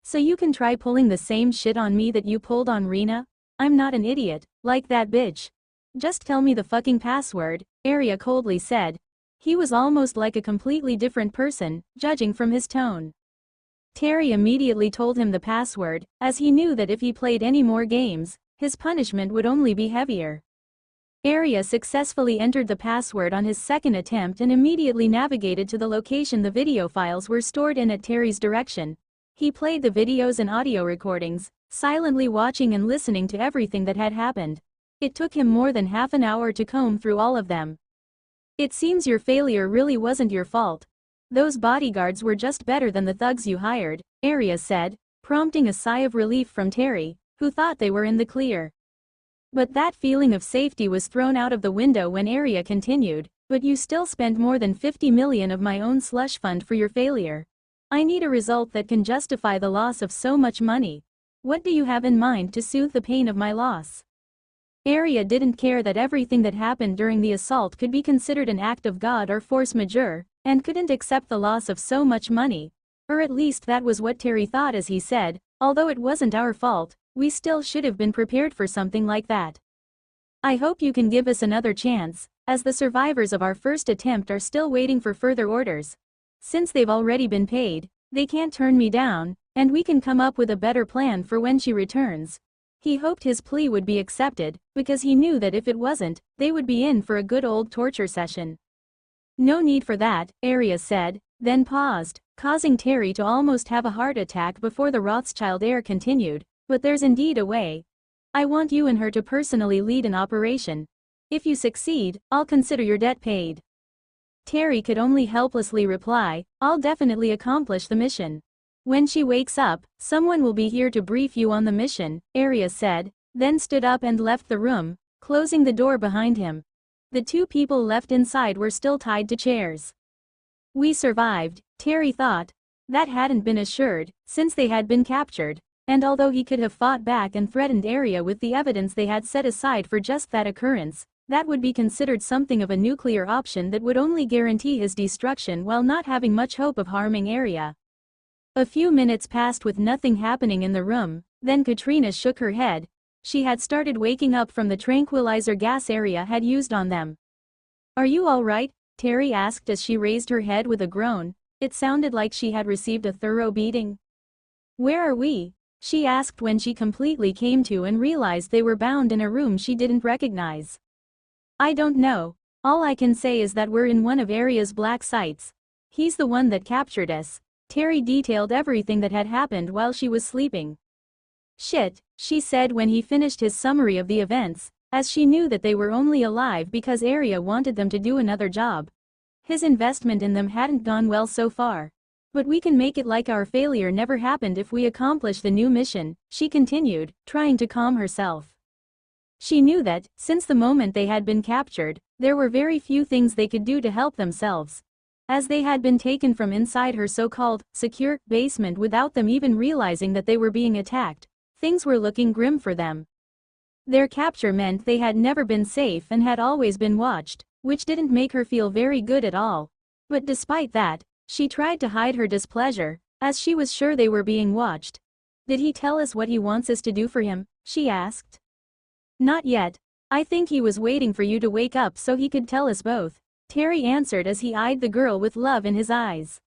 "So you can try pulling the same shit on me that you pulled on Rena? I'm not an idiot, like that bitch. Just tell me the fucking password," Arya coldly said. He was almost like a completely different person, judging from his tone. Terry immediately told him the password, as he knew that if he played any more games, his punishment would only be heavier. Arya successfully entered the password on his second attempt and immediately navigated to the location the video files were stored in at Terry's direction. He played the videos and audio recordings, silently watching and listening to everything that had happened. It took him more than half an hour to comb through all of them. It seems your failure really wasn't your fault. Those bodyguards were just better than the thugs you hired, Arya said, prompting a sigh of relief from Terry, who thought they were in the clear. But that feeling of safety was thrown out of the window when Arya continued, but you still spent more than 50 million of my own slush fund for your failure. I need a result that can justify the loss of so much money. What do you have in mind to soothe the pain of my loss? Arya didn't care that everything that happened during the assault could be considered an act of God or force majeure, and couldn't accept the loss of so much money. Or at least that was what Terry thought as he said, although it wasn't our fault, we still should have been prepared for something like that. I hope you can give us another chance, as the survivors of our first attempt are still waiting for further orders. Since they've already been paid, they can't turn me down, and we can come up with a better plan for when she returns. He hoped his plea would be accepted, because he knew that if it wasn't, they would be in for a good old torture session. No need for that, Arya said, then paused, causing Terry to almost have a heart attack before the Rothschild heir continued, but there's indeed a way. I want you and her to personally lead an operation. If you succeed, I'll consider your debt paid. Terry could only helplessly reply, I'll definitely accomplish the mission. When she wakes up, someone will be here to brief you on the mission, Arya said, then stood up and left the room, closing the door behind him. The two people left inside were still tied to chairs. We survived, Terry thought. That hadn't been assured, since they had been captured, and although he could have fought back and threatened Arya with the evidence they had set aside for just that occurrence, that would be considered something of a nuclear option that would only guarantee his destruction while not having much hope of harming Arya. A few minutes passed with nothing happening in the room, then Katrina shook her head. She had started waking up from the tranquilizer gas Arya had used on them. Are you all right? Terry asked as she raised her head with a groan. It sounded like she had received a thorough beating. Where are we? She asked when she completely came to and realized they were bound in a room she didn't recognize. I don't know. All I can say is that we're in one of Arya's black sites. He's the one that captured us. Terry detailed everything that had happened while she was sleeping. Shit, she said when he finished his summary of the events, as she knew that they were only alive because Arya wanted them to do another job. His investment in them hadn't gone well so far. But we can make it like our failure never happened if we accomplish the new mission, she continued, trying to calm herself. She knew that, since the moment they had been captured, there were very few things they could do to help themselves. As they had been taken from inside her so-called secure basement without them even realizing that they were being attacked, things were looking grim for them. Their capture meant they had never been safe and had always been watched, which didn't make her feel very good at all. But despite that, she tried to hide her displeasure, as she was sure they were being watched. Did he tell us what he wants us to do for him? She asked. Not yet. I think he was waiting for you to wake up so he could tell us both, Terry answered as he eyed the girl with love in his eyes.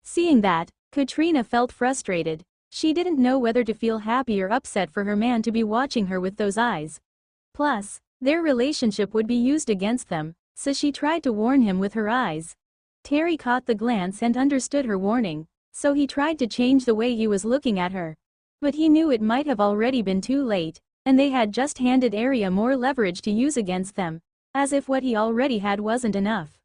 Seeing that, Katrina felt frustrated. She didn't know whether to feel happy or upset for her man to be watching her with those eyes. Plus, their relationship would be used against them, so she tried to warn him with her eyes. Terry caught the glance and understood her warning, so he tried to change the way he was looking at her. But he knew it might have already been too late, and they had just handed Arya more leverage to use against them, as if what he already had wasn't enough.